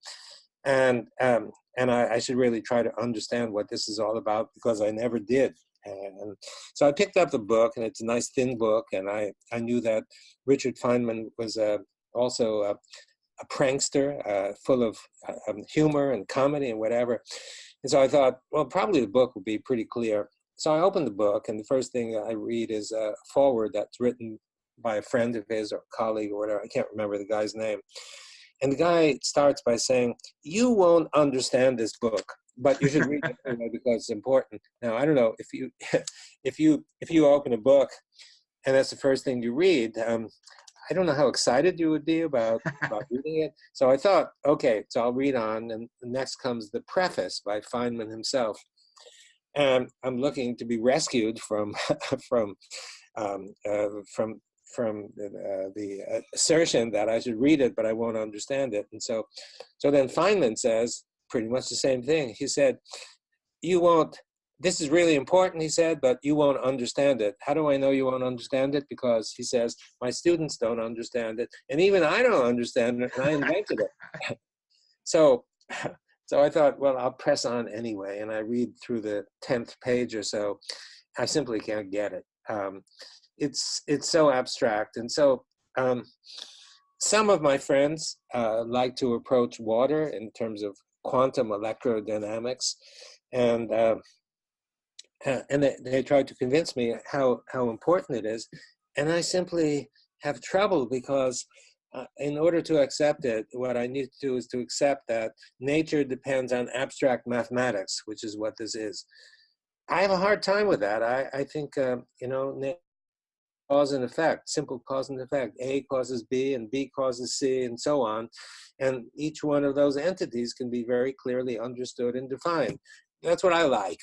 And I should really try to understand what this is all about, because I never did. And so I picked up the book, and it's a nice thin book. And I knew that Richard Feynman was also a prankster, full of humor and comedy and whatever. And so I thought, well, probably the book will be pretty clear. So I opened the book, and the first thing I read is a foreword that's written by a friend of his or a colleague or whatever. I can't remember the guy's name. And the guy starts by saying, you won't understand this book, but you should read it anyway because it's important. Now, I don't know if you if you open a book and that's the first thing you read, I don't know how excited you would be about reading it. So I thought, okay, so I'll read on, and next comes the preface by Feynman himself. And I'm looking to be rescued from the assertion that I should read it, but I won't understand it. And so then Feynman says pretty much the same thing. He said, you won't, this is really important, he said, but you won't understand it. How do I know you won't understand it? Because he says, my students don't understand it, and even I don't understand it, and I invented it. So I thought, well, I'll press on anyway, and I read through the 10th page or so. I simply can't get it. It's so abstract. And so some of my friends like to approach water in terms of quantum electrodynamics, and they tried to convince me how important it is. And I simply have trouble, because in order to accept it, what I need to do is to accept that nature depends on abstract mathematics, which is what this is. I have a hard time with that. I think, cause and effect, simple cause and effect. A causes B, and B causes C, and so on. And each one of those entities can be very clearly understood and defined. That's what I like.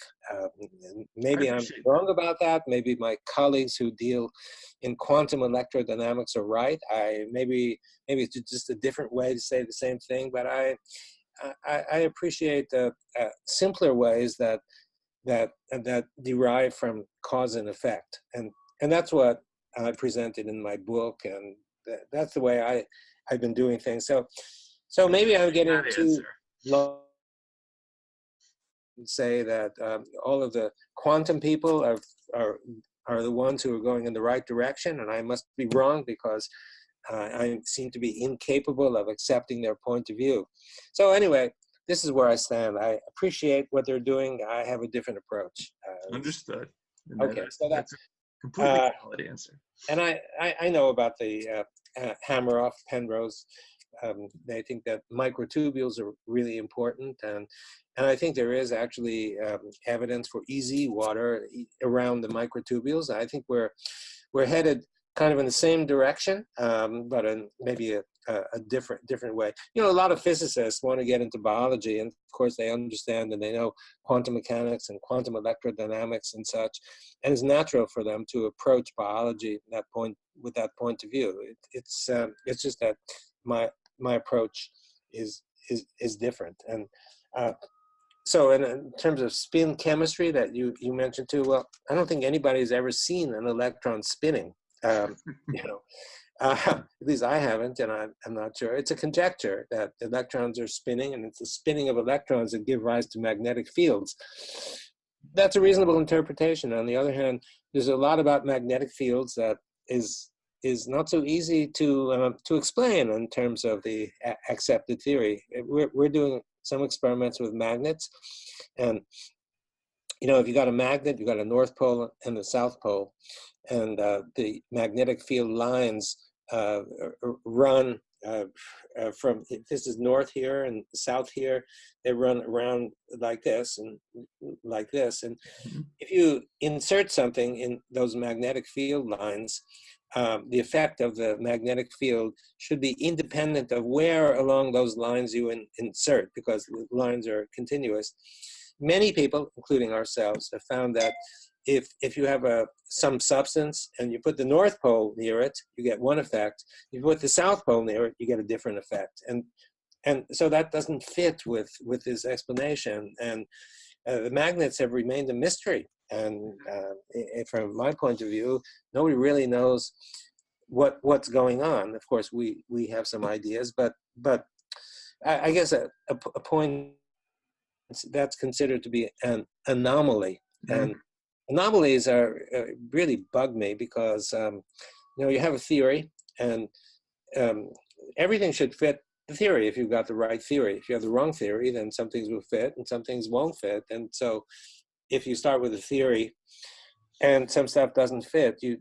Maybe I'm wrong about that. Maybe my colleagues who deal in quantum electrodynamics are right. Maybe it's just a different way to say the same thing. But I appreciate simpler ways that derive from cause and effect, and that's what I presented in my book, and that's the way I've been doing things. So maybe I'm getting too long to say that all of the quantum people are the ones who are going in the right direction, and I must be wrong because I seem to be incapable of accepting their point of view. So anyway, this is where I stand. I appreciate what they're doing. I have a different approach. Understood. Okay, so that's a completely valid answer. And I know about the Hammeroff, Penrose. They think that microtubules are really important, and I think there is actually evidence for easy water around the microtubules. I think we're headed kind of in the same direction, but in maybe a different way. A lot of physicists want to get into biology, and of course they understand and they know quantum mechanics and quantum electrodynamics and such, and it's natural for them to approach biology with that point of view. It's just that my approach is different. And so in terms of spin chemistry that you mentioned too, well, I don't think anybody's ever seen an electron spinning. At least I haven't, and I'm not sure. It's a conjecture that electrons are spinning, and it's the spinning of electrons that give rise to magnetic fields. That's a reasonable interpretation. On the other hand, there's a lot about magnetic fields that is not so easy to explain in terms of the accepted theory. We're doing some experiments with magnets, and if you got a magnet, you got a north pole and the south pole, and the magnetic field lines run from, this is north here and south here, they run around like this and like this. And if you insert something in those magnetic field lines, the effect of the magnetic field should be independent of where along those lines you insert, because the lines are continuous. Many people, including ourselves, have found that if you have some substance and you put the North Pole near it, you get one effect. If you put the South Pole near it, you get a different effect. And and so that doesn't fit with this explanation. And the magnets have remained a mystery. And from my point of view, nobody really knows what's going on. Of course, we have some ideas, but I guess a point that's considered to be an anomaly. And anomalies are really bug me because you have a theory, and everything should fit the theory if you've got the right theory. If you have the wrong theory, then some things will fit and some things won't fit. And so if you start with a theory and some stuff doesn't fit, you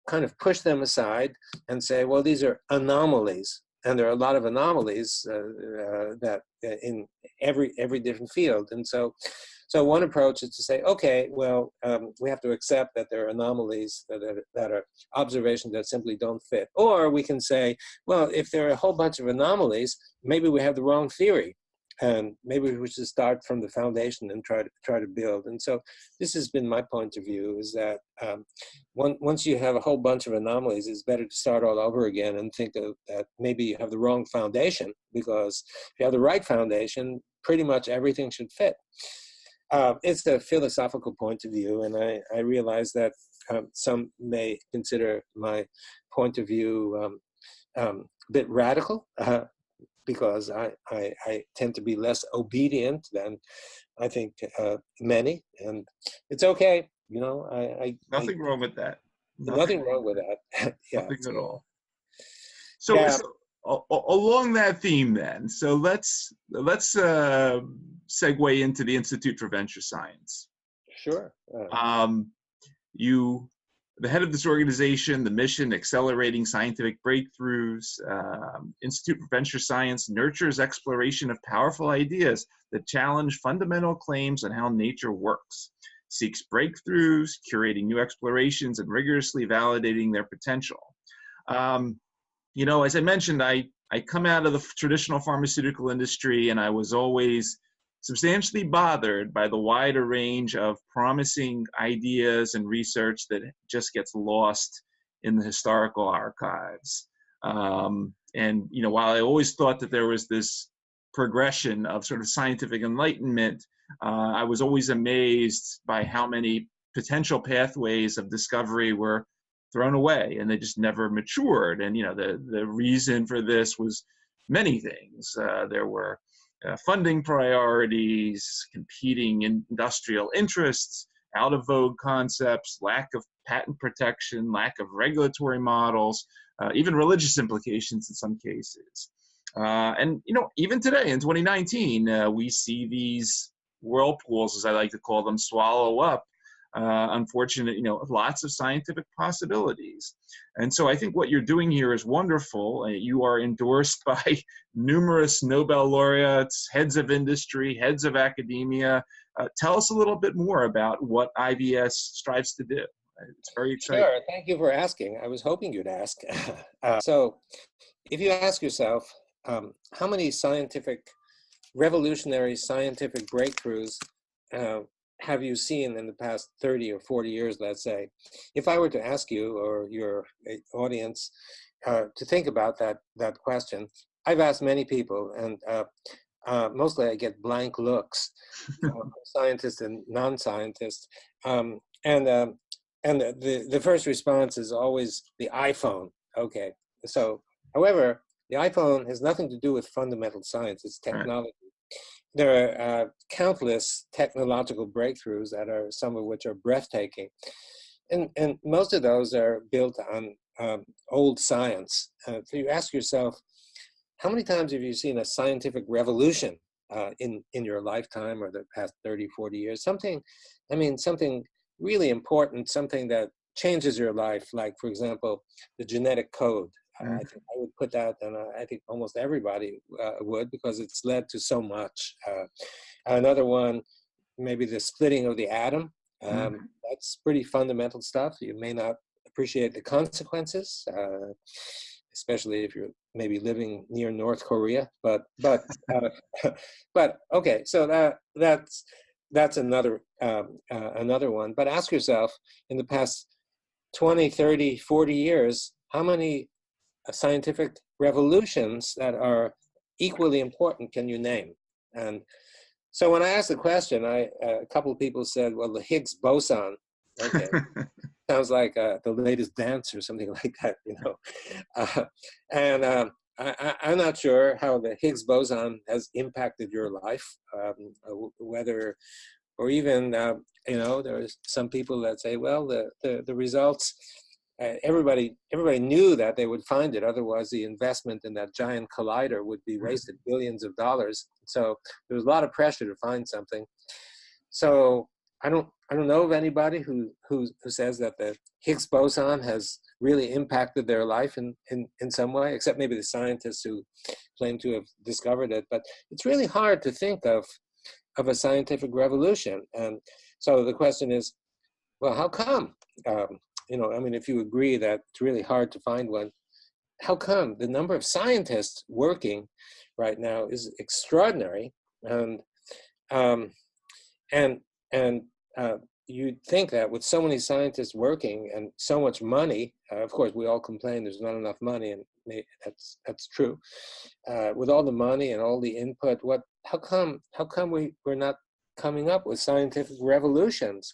kind of push them aside and say, well, these are anomalies. And there are a lot of anomalies that in every different field. And so one approach is to say, okay, well, we have to accept that there are anomalies that are observations that simply don't fit. Or we can say, well, if there are a whole bunch of anomalies, maybe we have the wrong theory. And maybe we should start from the foundation and try to build. And so this has been my point of view, is that once you have a whole bunch of anomalies, it's better to start all over again and think that maybe you have the wrong foundation, because if you have the right foundation, pretty much everything should fit. It's a philosophical point of view, and I realize that some may consider my point of view a bit radical, because I tend to be less obedient than I think many, and it's okay. Nothing wrong with that. Nothing wrong with that. Yeah, nothing at all. So along that theme, then, so let's segue into the Institute for Venture Science. Sure. The head of this organization, the mission, accelerating scientific breakthroughs. Institute for Venture Science nurtures exploration of powerful ideas that challenge fundamental claims on how nature works, seeks breakthroughs, curating new explorations, and rigorously validating their potential. As I mentioned, I come out of the traditional pharmaceutical industry, and I was always substantially bothered by the wider range of promising ideas and research that just gets lost in the historical archives. While I always thought that there was this progression of sort of scientific enlightenment, I was always amazed by how many potential pathways of discovery were thrown away, and they just never matured. And the reason for this was many things. There were funding priorities, competing industrial interests, out of vogue concepts, lack of patent protection, lack of regulatory models, even religious implications in some cases. Even today in 2019, we see these whirlpools, as I like to call them, swallow up lots of scientific possibilities. And so I think what you're doing here is wonderful. You are endorsed by numerous Nobel laureates, heads of industry, heads of academia. Tell us a little bit more about what IVS strives to do. It's very exciting. Sure, thank you for asking. I was hoping you'd ask. So if you ask yourself, how many revolutionary scientific breakthroughs have you seen in the past 30 or 40 years, let's say? If I were to ask you or your audience to think about that question, I've asked many people, and mostly I get blank looks from scientists and non-scientists. And the first response is always the iPhone. Okay, so, however, the iPhone has nothing to do with fundamental science, it's technology. Right. There are countless technological breakthroughs some of which are breathtaking. And most of those are built on old science. So you ask yourself, how many times have you seen a scientific revolution in your lifetime or the past 30, 40 years? Something really important, something that changes your life, like, for example, the genetic code. I think I would put that, and I think almost everybody would, because it's led to so much. Another one, maybe the splitting of the atom. That's pretty fundamental stuff. You may not appreciate the consequences, especially if you're maybe living near North Korea. But okay, so that's another one. But ask yourself, in the past 20, 30, 40 years, how many scientific revolutions that are equally important can you name? And so when I asked the question, a couple of people said, well, the Higgs boson. Okay, sounds like the latest dance or something like that, you know. I'm not sure how the Higgs boson has impacted your life, whether, or even, you know, there's some people that say, well, the results, everybody knew that they would find it. Otherwise, the investment in that giant collider would be wasted, billions of dollars. So there was a lot of pressure to find something. So I don't know of anybody who says that the Higgs boson has really impacted their life in some way, except maybe the scientists who claim to have discovered it. But it's really hard to think of a scientific revolution. And so the question is, well, how come? You know, I mean, if you agree that it's really hard to find one, how come? The number of scientists working right now is extraordinary, and you'd think that with so many scientists working and so much money, of course, we all complain there's not enough money, and that's true. With all the money and all the input, how come we're not coming up with scientific revolutions?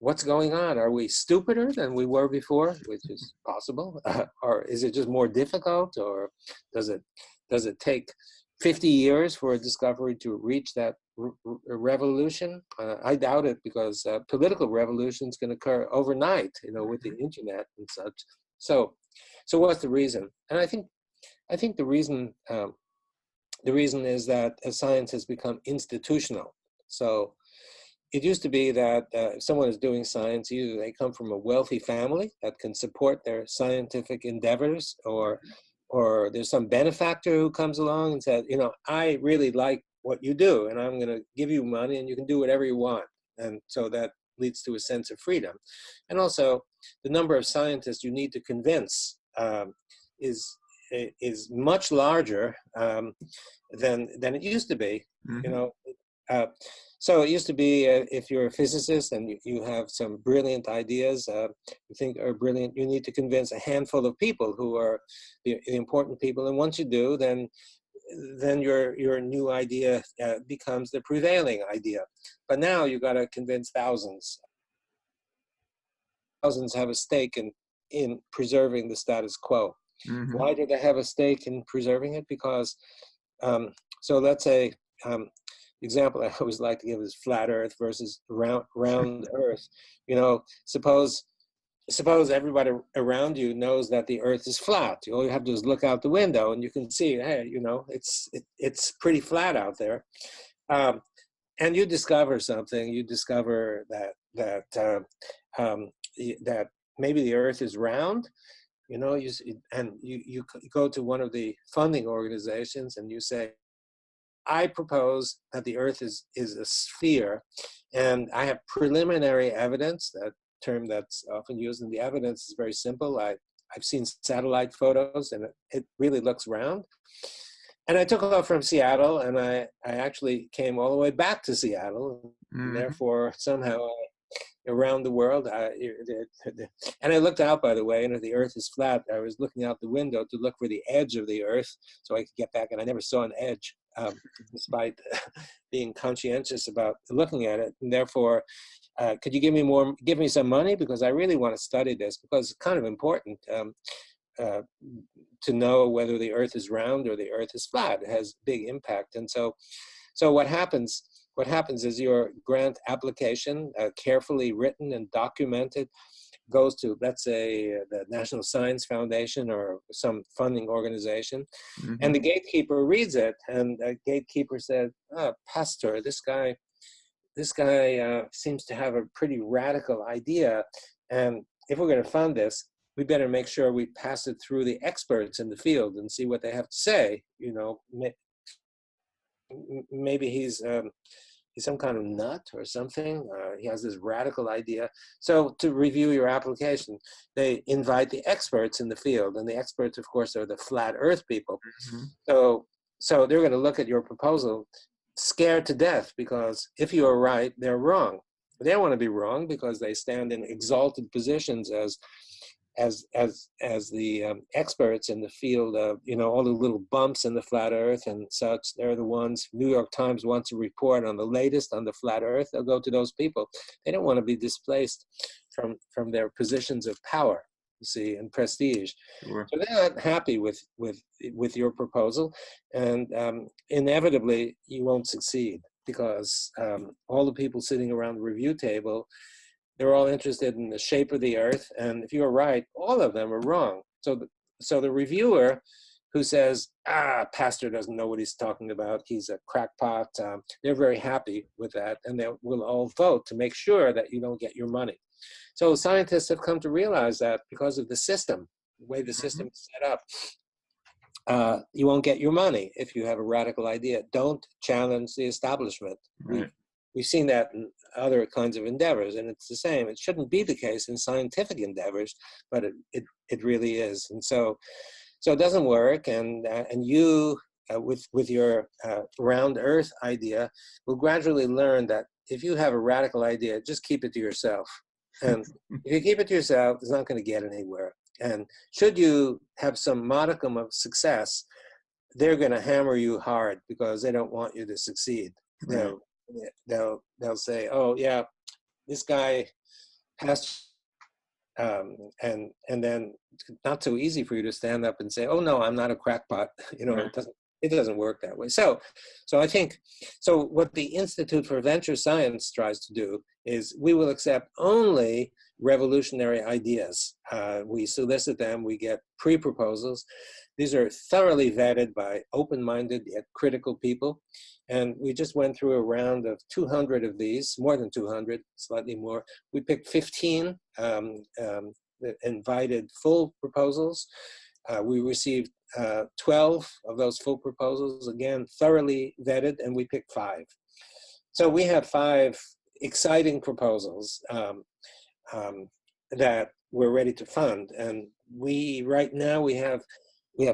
What's going on? Are we stupider than we were before, which is possible, or is it just more difficult, or does it take 50 years for a discovery to reach that revolution? I doubt it, because political revolutions can occur overnight, you know, with the internet and such. So what's the reason? And I think the reason is that science has become institutional. So it used to be that if someone is doing science, either they come from a wealthy family that can support their scientific endeavors, or there's some benefactor who comes along and says, you know, I really like what you do, and I'm going to give you money, and you can do whatever you want. And so that leads to a sense of freedom. And also, the number of scientists you need to convince is much larger than it used to be. Mm-hmm. You know. So it used to be, if you're a physicist and you have some brilliant ideas, you think are brilliant, you need to convince a handful of people who are the important people. And once you do, then your new idea becomes the prevailing idea. But now you got to convince thousands. Thousands have a stake in preserving the status quo. Mm-hmm. Why do they have a stake in preserving it? Because, so let's say, example I always like to give is flat Earth versus round Earth. You know, suppose everybody around you knows that the Earth is flat. All you have to do is look out the window, and you can see, hey, you know, it's pretty flat out there. And you discover something. You discover that maybe the Earth is round. You know, you go to one of the funding organizations and you say, I propose that the Earth is a sphere, and I have preliminary evidence. That term that's often used, and the evidence is very simple. I've seen satellite photos, and it really looks round. And I took off from Seattle, and I actually came all the way back to Seattle. Mm-hmm. And therefore, somehow, around the world, and I looked out, by the way, and if the Earth is flat, I was looking out the window to look for the edge of the Earth so I could get back, and I never saw an edge. Despite being conscientious about looking at it. And therefore, could you give me some money, because I really want to study this, because it's kind of important to know whether the Earth is round or the Earth is flat. It has big impact. And so what happens is your grant application, carefully written and documented, goes to, let's say, the National Science Foundation or some funding organization. Mm-hmm. And the gatekeeper reads it, and the gatekeeper said, Pastor, this guy seems to have a pretty radical idea, and if we're going to fund this, we better make sure we pass it through the experts in the field and see what they have to say. You know, maybe he's some kind of nut or something. He has this radical idea. So to review your application, they invite the experts in the field, and the experts, of course, are the flat Earth people. Mm-hmm. So they're going to look at your proposal scared to death, because if you are right, they're wrong. They don't want to be wrong, because they stand in exalted positions as as the experts in the field of, you know, all the little bumps in the flat Earth and such. They're the ones. New York Times wants a report on the latest on the flat Earth. They'll go to those people. They don't want to be displaced from their positions of power, you see, and prestige. Sure. So they're not happy with your proposal, and inevitably you won't succeed, because all the people sitting around the review table, they're all interested in the shape of the Earth, and if you're right, all of them are wrong. So the reviewer who says, Pastor doesn't know what he's talking about, he's a crackpot, they're very happy with that, and they will all vote to make sure that you don't get your money. So scientists have come to realize that because of the system, the way the system is set up, you won't get your money if you have a radical idea. Don't challenge the establishment. Right. We've seen that in other kinds of endeavors, and it's the same. It shouldn't be the case in scientific endeavors, but it really is. And so it doesn't work. And you, with your round Earth idea, will gradually learn that if you have a radical idea, just keep it to yourself. And if you keep it to yourself, it's not going to get anywhere. And should you have some modicum of success, they're going to hammer you hard because they don't want you to succeed. Right. They'll say, oh yeah, this guy has, and then it's not so easy for you to stand up and say, oh no, I'm not a crackpot. You know, Right. it doesn't work that way. So I think, so what the Institute for Venture Science tries to do is we will accept only revolutionary ideas. We solicit them, we get pre-proposals. These are thoroughly vetted by open-minded yet critical people. And we just went through a round of 200 of these, more than 200, slightly more. We picked 15 invited full proposals. We received 12 of those full proposals, again, thoroughly vetted, and we picked 5. So we have 5 exciting proposals that we're ready to fund. And right now we have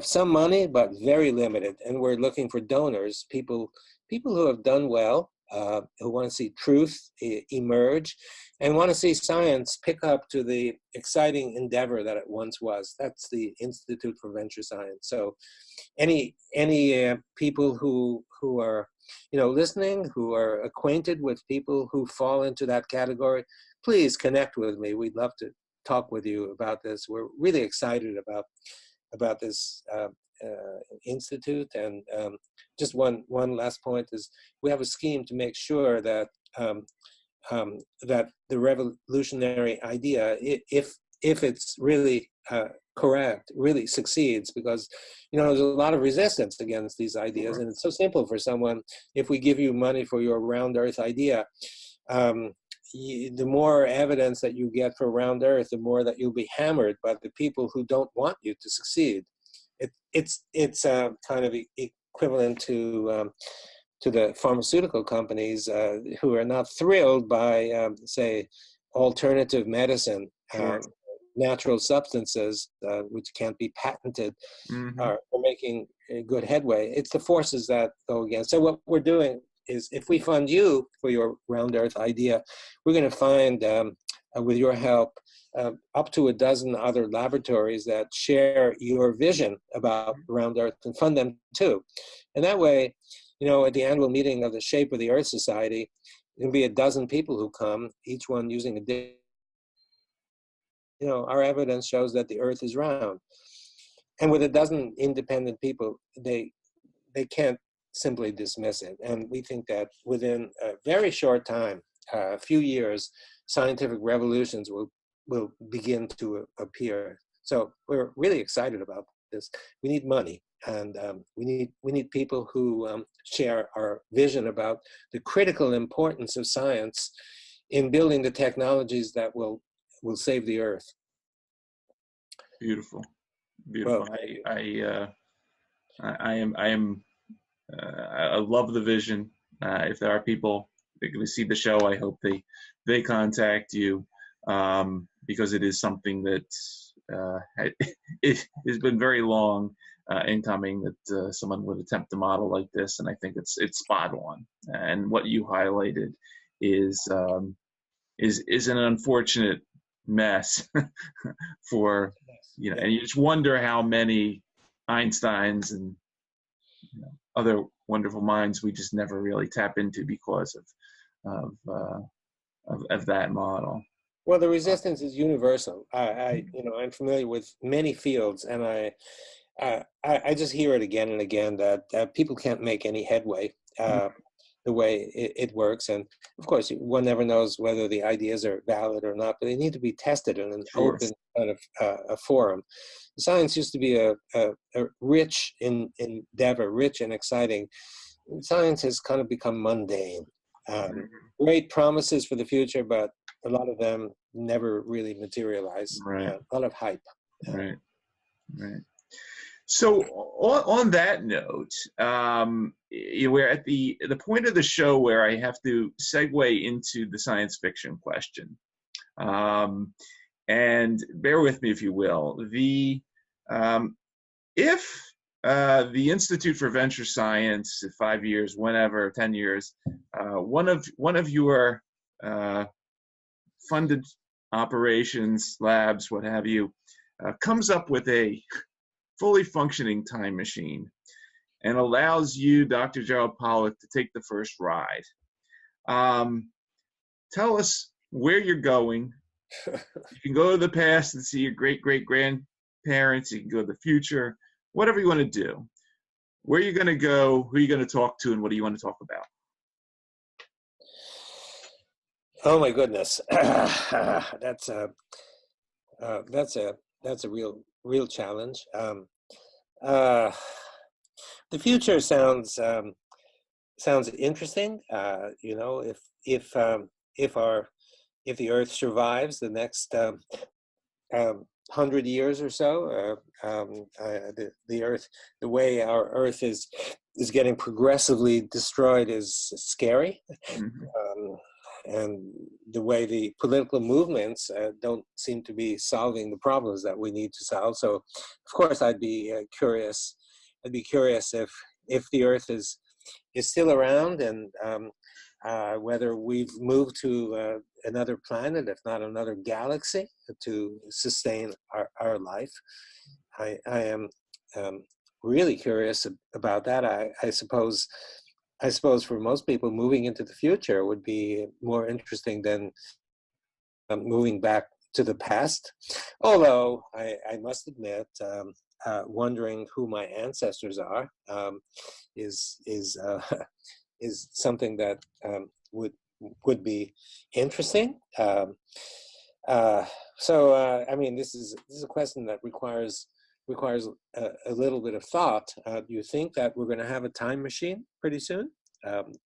some money, but very limited, and we're looking for donors, people who have done well, who want to see truth emerge, and want to see science pick up to the exciting endeavor that it once was. That's the Institute for Venture Science. So any people who are, you know, listening, who are acquainted with people who fall into that category, please connect with me. We'd love to talk with you about this. We're really excited about this institute. And just one last point is we have a scheme to make sure that that the revolutionary idea, if it's really correct, really succeeds, because, you know, there's a lot of resistance against these ideas. Sure. And it's so simple for someone, if we give you money for your round Earth idea, the more evidence that you get for round Earth, the more that you'll be hammered by the people who don't want you to succeed. It's kind of equivalent to the pharmaceutical companies who are not thrilled by, say, alternative medicine, Sure. Natural substances which can't be patented, are making a good headway. It's the forces that go against. So what we're doing is, if we fund you for your round Earth idea, we're going to find, with your help, up to a dozen other laboratories that share your vision about round Earth, and fund them too. And that way, you know, at the annual meeting of the Shape of the Earth Society, there'll be a dozen people who come, each one using a different, you know, our evidence shows that the Earth is round. And with a dozen independent people, they can't simply dismiss it. And we think that within a very short time, a few years, scientific revolutions will begin to appear. So we're really excited about this. We need money, and we need people who share our vision about the critical importance of science in building the technologies that will save the Earth. Beautiful, beautiful. Well, I love the vision. If there are people that can see the show, I hope they contact you, because it is something that it has been very long in coming that someone would attempt a model like this, and I think it's spot on. And what you highlighted is an unfortunate mess for, you know, Yeah. and you just wonder how many Einsteins and, you know, other wonderful minds we just never really tap into because of that model. Well, the resistance is universal. You know, I'm familiar with many fields, and I just hear it again and again that people can't make any headway the way it works. And of course, one never knows whether the ideas are valid or not, but they need to be tested in an Sure. open kind of a forum. Science used to be a rich endeavor, rich and exciting. Science has kind of become mundane. Great promises for the future, but a lot of them never really materialize. Right. A lot of hype. Right. Right. So on that note, we're at the point of the show where I have to segue into the science fiction question. And bear with me if you will. If the Institute for Venture Science, 5 years, whenever, 10 years, one of your funded operations, labs, what have you, comes up with a fully functioning time machine and allows you, Dr. Gerald Pollack, to take the first ride. Tell us where you're going. You can go to the past and see your great-great-grandparents. You can go to the future, whatever you want to do. Where are you going to go? Who are you going to talk to? And what do you want to talk about? Oh my goodness, that's a real challenge. The future sounds interesting. You know, if the Earth survives the next 100 years or so, the Earth, the way our Earth is getting progressively destroyed is scary. And the way the political movements don't seem to be solving the problems that we need to solve. So, of course, I'd be curious. I'd be curious if the Earth is still around, and whether we've moved to another planet, if not another galaxy, to sustain our life. I am really curious about that. I suppose for most people, moving into the future would be more interesting than moving back to the past. Although I must admit, wondering who my ancestors are is something that would be interesting. So I mean, this is a question that requires a little bit of thought. Do you think that we're going to have a time machine pretty soon?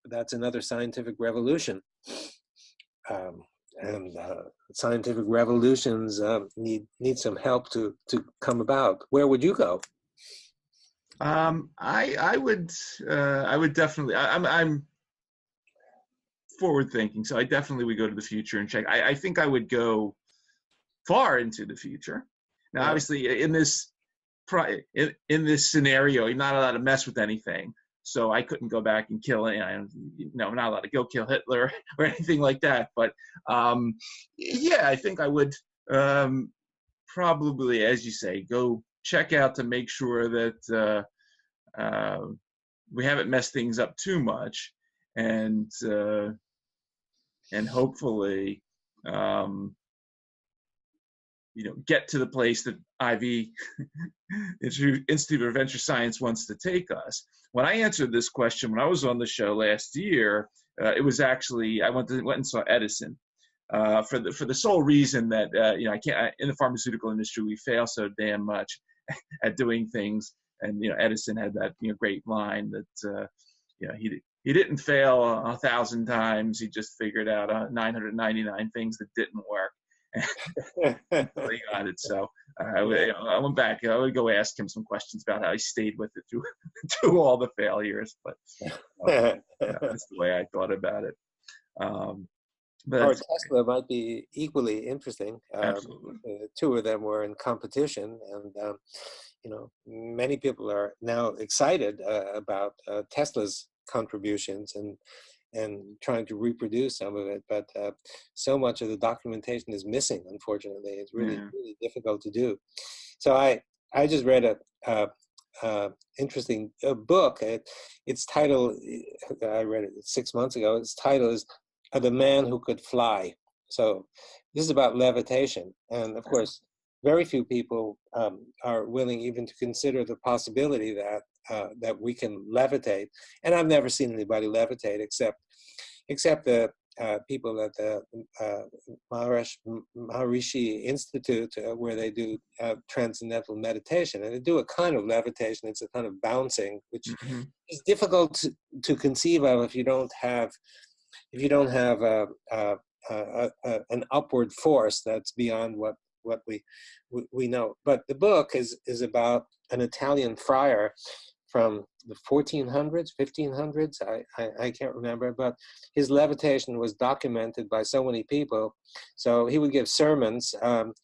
That's another scientific revolution. And scientific revolutions need some help to come about. Where would you go? I would definitely. I'm forward thinking, so I definitely would go to the future and check. I think I would go far into the future. Now, obviously, in this scenario, you're not allowed to mess with anything. So I couldn't go back and kill it. I'm not allowed to go kill Hitler or anything like that. But yeah, I think I would probably, as you say, go check out to make sure that we haven't messed things up too much, and hopefully get to the place that IV Institute of Venture Science wants to take us. When I answered this question, when I was on the show last year, it was actually, I went and saw Edison for the sole reason that I can't, in the pharmaceutical industry, we fail so damn much at doing things. And Edison had that great line that he didn't fail 1,000 times. He just figured out 999 things that didn't work. Really got it. So I went back. I would go ask him some questions about how he stayed with it through all the failures. But that's the way I thought about it. Or Tesla might be equally interesting. Absolutely. Two of them were in competition, and many people are now excited about Tesla's contributions, and and trying to reproduce some of it, but so much of the documentation is missing, unfortunately. It's really, Yeah. really difficult to do. So I just read a interesting book. Its title, I read it 6 months ago. Its title is The Man Who Could Fly. So this is about levitation. And of course, very few people are willing even to consider the possibility that we can levitate. And I've never seen anybody levitate except the people at the Maharishi Institute, where they do transcendental meditation, and they do a kind of levitation. It's a kind of bouncing, which Mm-hmm. is difficult to conceive of if you don't have an upward force that's beyond what we know. But the book is about an Italian friar from the 1400s, 1500s, I can't remember, but his levitation was documented by so many people. So he would give sermons, and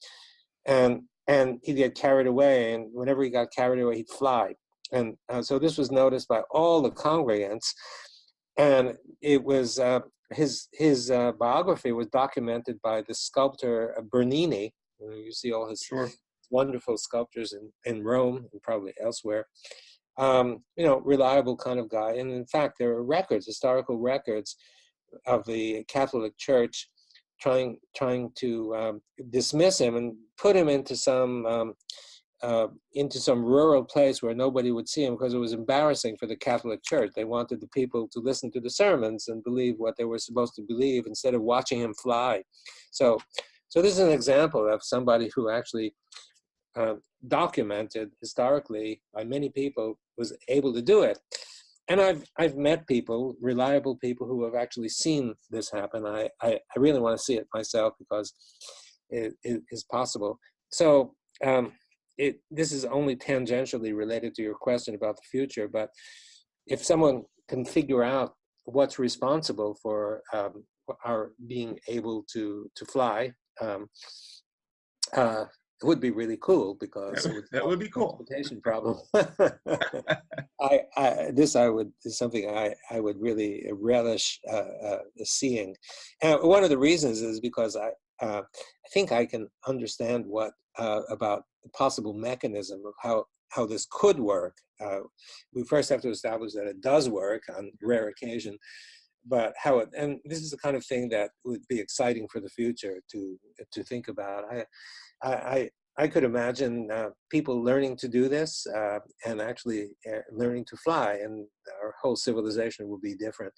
he'd get carried away, and whenever he got carried away, he'd fly. And so this was noticed by all the congregants, and it was his biography was documented by the sculptor Bernini. You see all his wonderful sculptures in Rome and probably elsewhere. Reliable kind of guy. And in fact, there are records, historical records of the Catholic Church trying to dismiss him and put him into some rural place where nobody would see him, because it was embarrassing for the Catholic Church. They wanted the people to listen to the sermons and believe what they were supposed to believe instead of watching him fly. So this is an example of somebody who actually documented historically by many people was able to do it. And I've met people, reliable people, who have actually seen this happen. I really want to see it myself because it is possible. So this is only tangentially related to your question about the future, but if someone can figure out what's responsible for our being able to fly, it would be really cool, because that would be cool. Transportation problem. Is something I would really relish seeing. And one of the reasons is because I think I can understand what about the possible mechanism of how this could work. We first have to establish that it does work on rare occasion, but and this is the kind of thing that would be exciting for the future to think about. I could imagine people learning to do this and actually learning to fly, and our whole civilization will be different.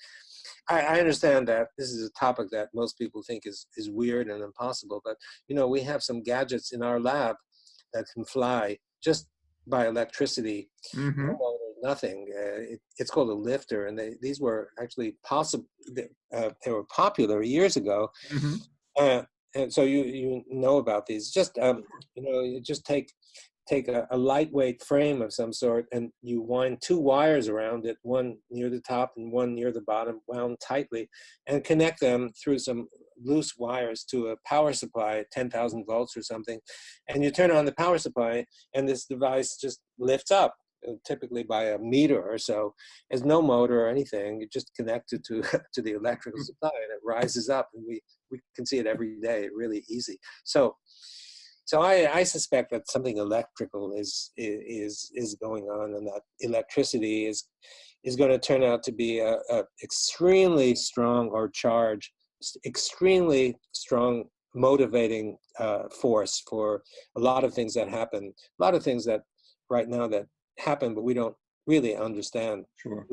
I understand that this is a topic that most people think is weird and impossible, but we have some gadgets in our lab that can fly just by electricity. Mm-hmm. Nothing. It's called a lifter, and these were actually possible. They were popular years ago. Mm-hmm. And so you know about these. Just you just take a lightweight frame of some sort, and you wind 2 wires around it, one near the top and one near the bottom, wound tightly, and connect them through some loose wires to a power supply, 10,000 volts or something. And you turn on the power supply, and this device just lifts up, typically by a meter or so. There's no motor or anything. You just connect it to the electrical supply, and it rises up, and we can see it every day, really easy. So I suspect that something electrical is going on, and that electricity is going to turn out to be a extremely strong, or charge, extremely strong motivating force for a lot of things that happen, a lot of things that right now that happen, but we don't really understand. Sure.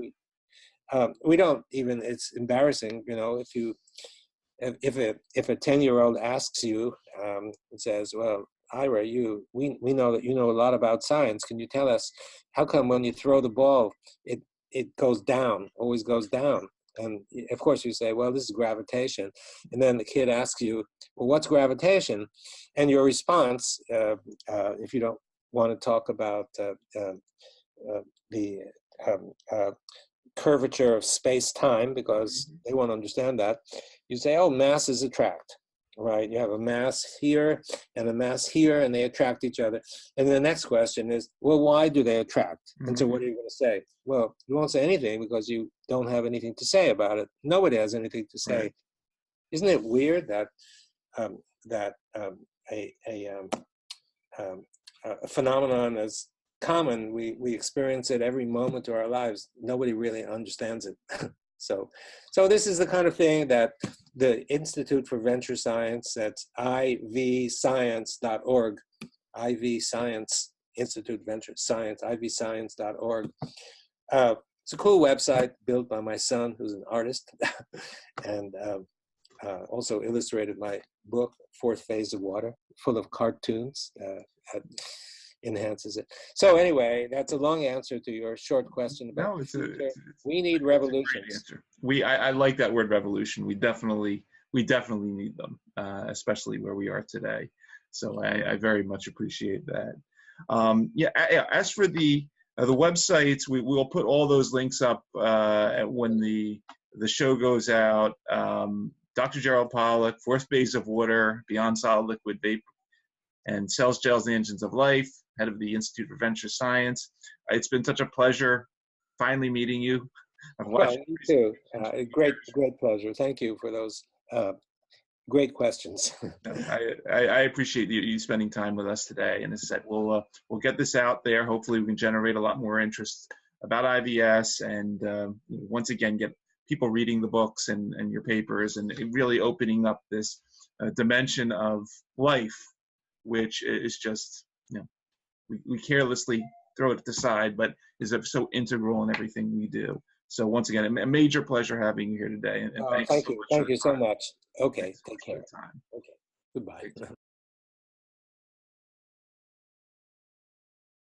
We don't even, it's embarrassing, if a 10-year-old asks you and says, well, Ira, we know that you know a lot about science. Can you tell us how come when you throw the ball, it goes down, always goes down? And of course you say, well, this is gravitation. And then the kid asks you, well, what's gravitation? And your response, if you don't want to talk about the curvature of space-time, because they won't understand that, you say, oh, masses attract. right? You have a mass here and a mass here, and they attract each other. And the next question is, well, why do they attract? And so what are you going to say? Well, you won't say anything because you don't have anything to say about it. Nobody has anything to say. Right. Isn't it weird that a phenomenon as common, we experience it every moment of our lives. Nobody really understands it. So this is the kind of thing that the Institute for Venture Science, that's ivscience.org, IV Science, Institute Venture Science, ivscience.org. It's a cool website built by my son, who's an artist, and also illustrated my book, Fourth Phase of Water, full of cartoons. That enhances it. So anyway, that's a long answer to your short question about the future. We need revolutions. I like that word revolution. We definitely need them, especially where we are today. So I very much appreciate that. As for the websites, we'll put all those links up when the show goes out. Dr. Gerald Pollack, Fourth Phase of Water, Beyond Solid Liquid Vapor, and Cells, Gels, and Engines of Life, head of the Institute for Venture Science. It's been such a pleasure finally meeting you. Well, you too. Great pleasure. Thank you for those great questions. I appreciate you spending time with us today. And as I said, we'll get this out there. Hopefully we can generate a lot more interest about IVS, and once again, get people reading the books and your papers, and really opening up this dimension of life, which is just, we carelessly throw it aside, but is so integral in everything we do. So once again, a major pleasure having you here today. And thank you so much. Okay, take care. Time. Okay, goodbye.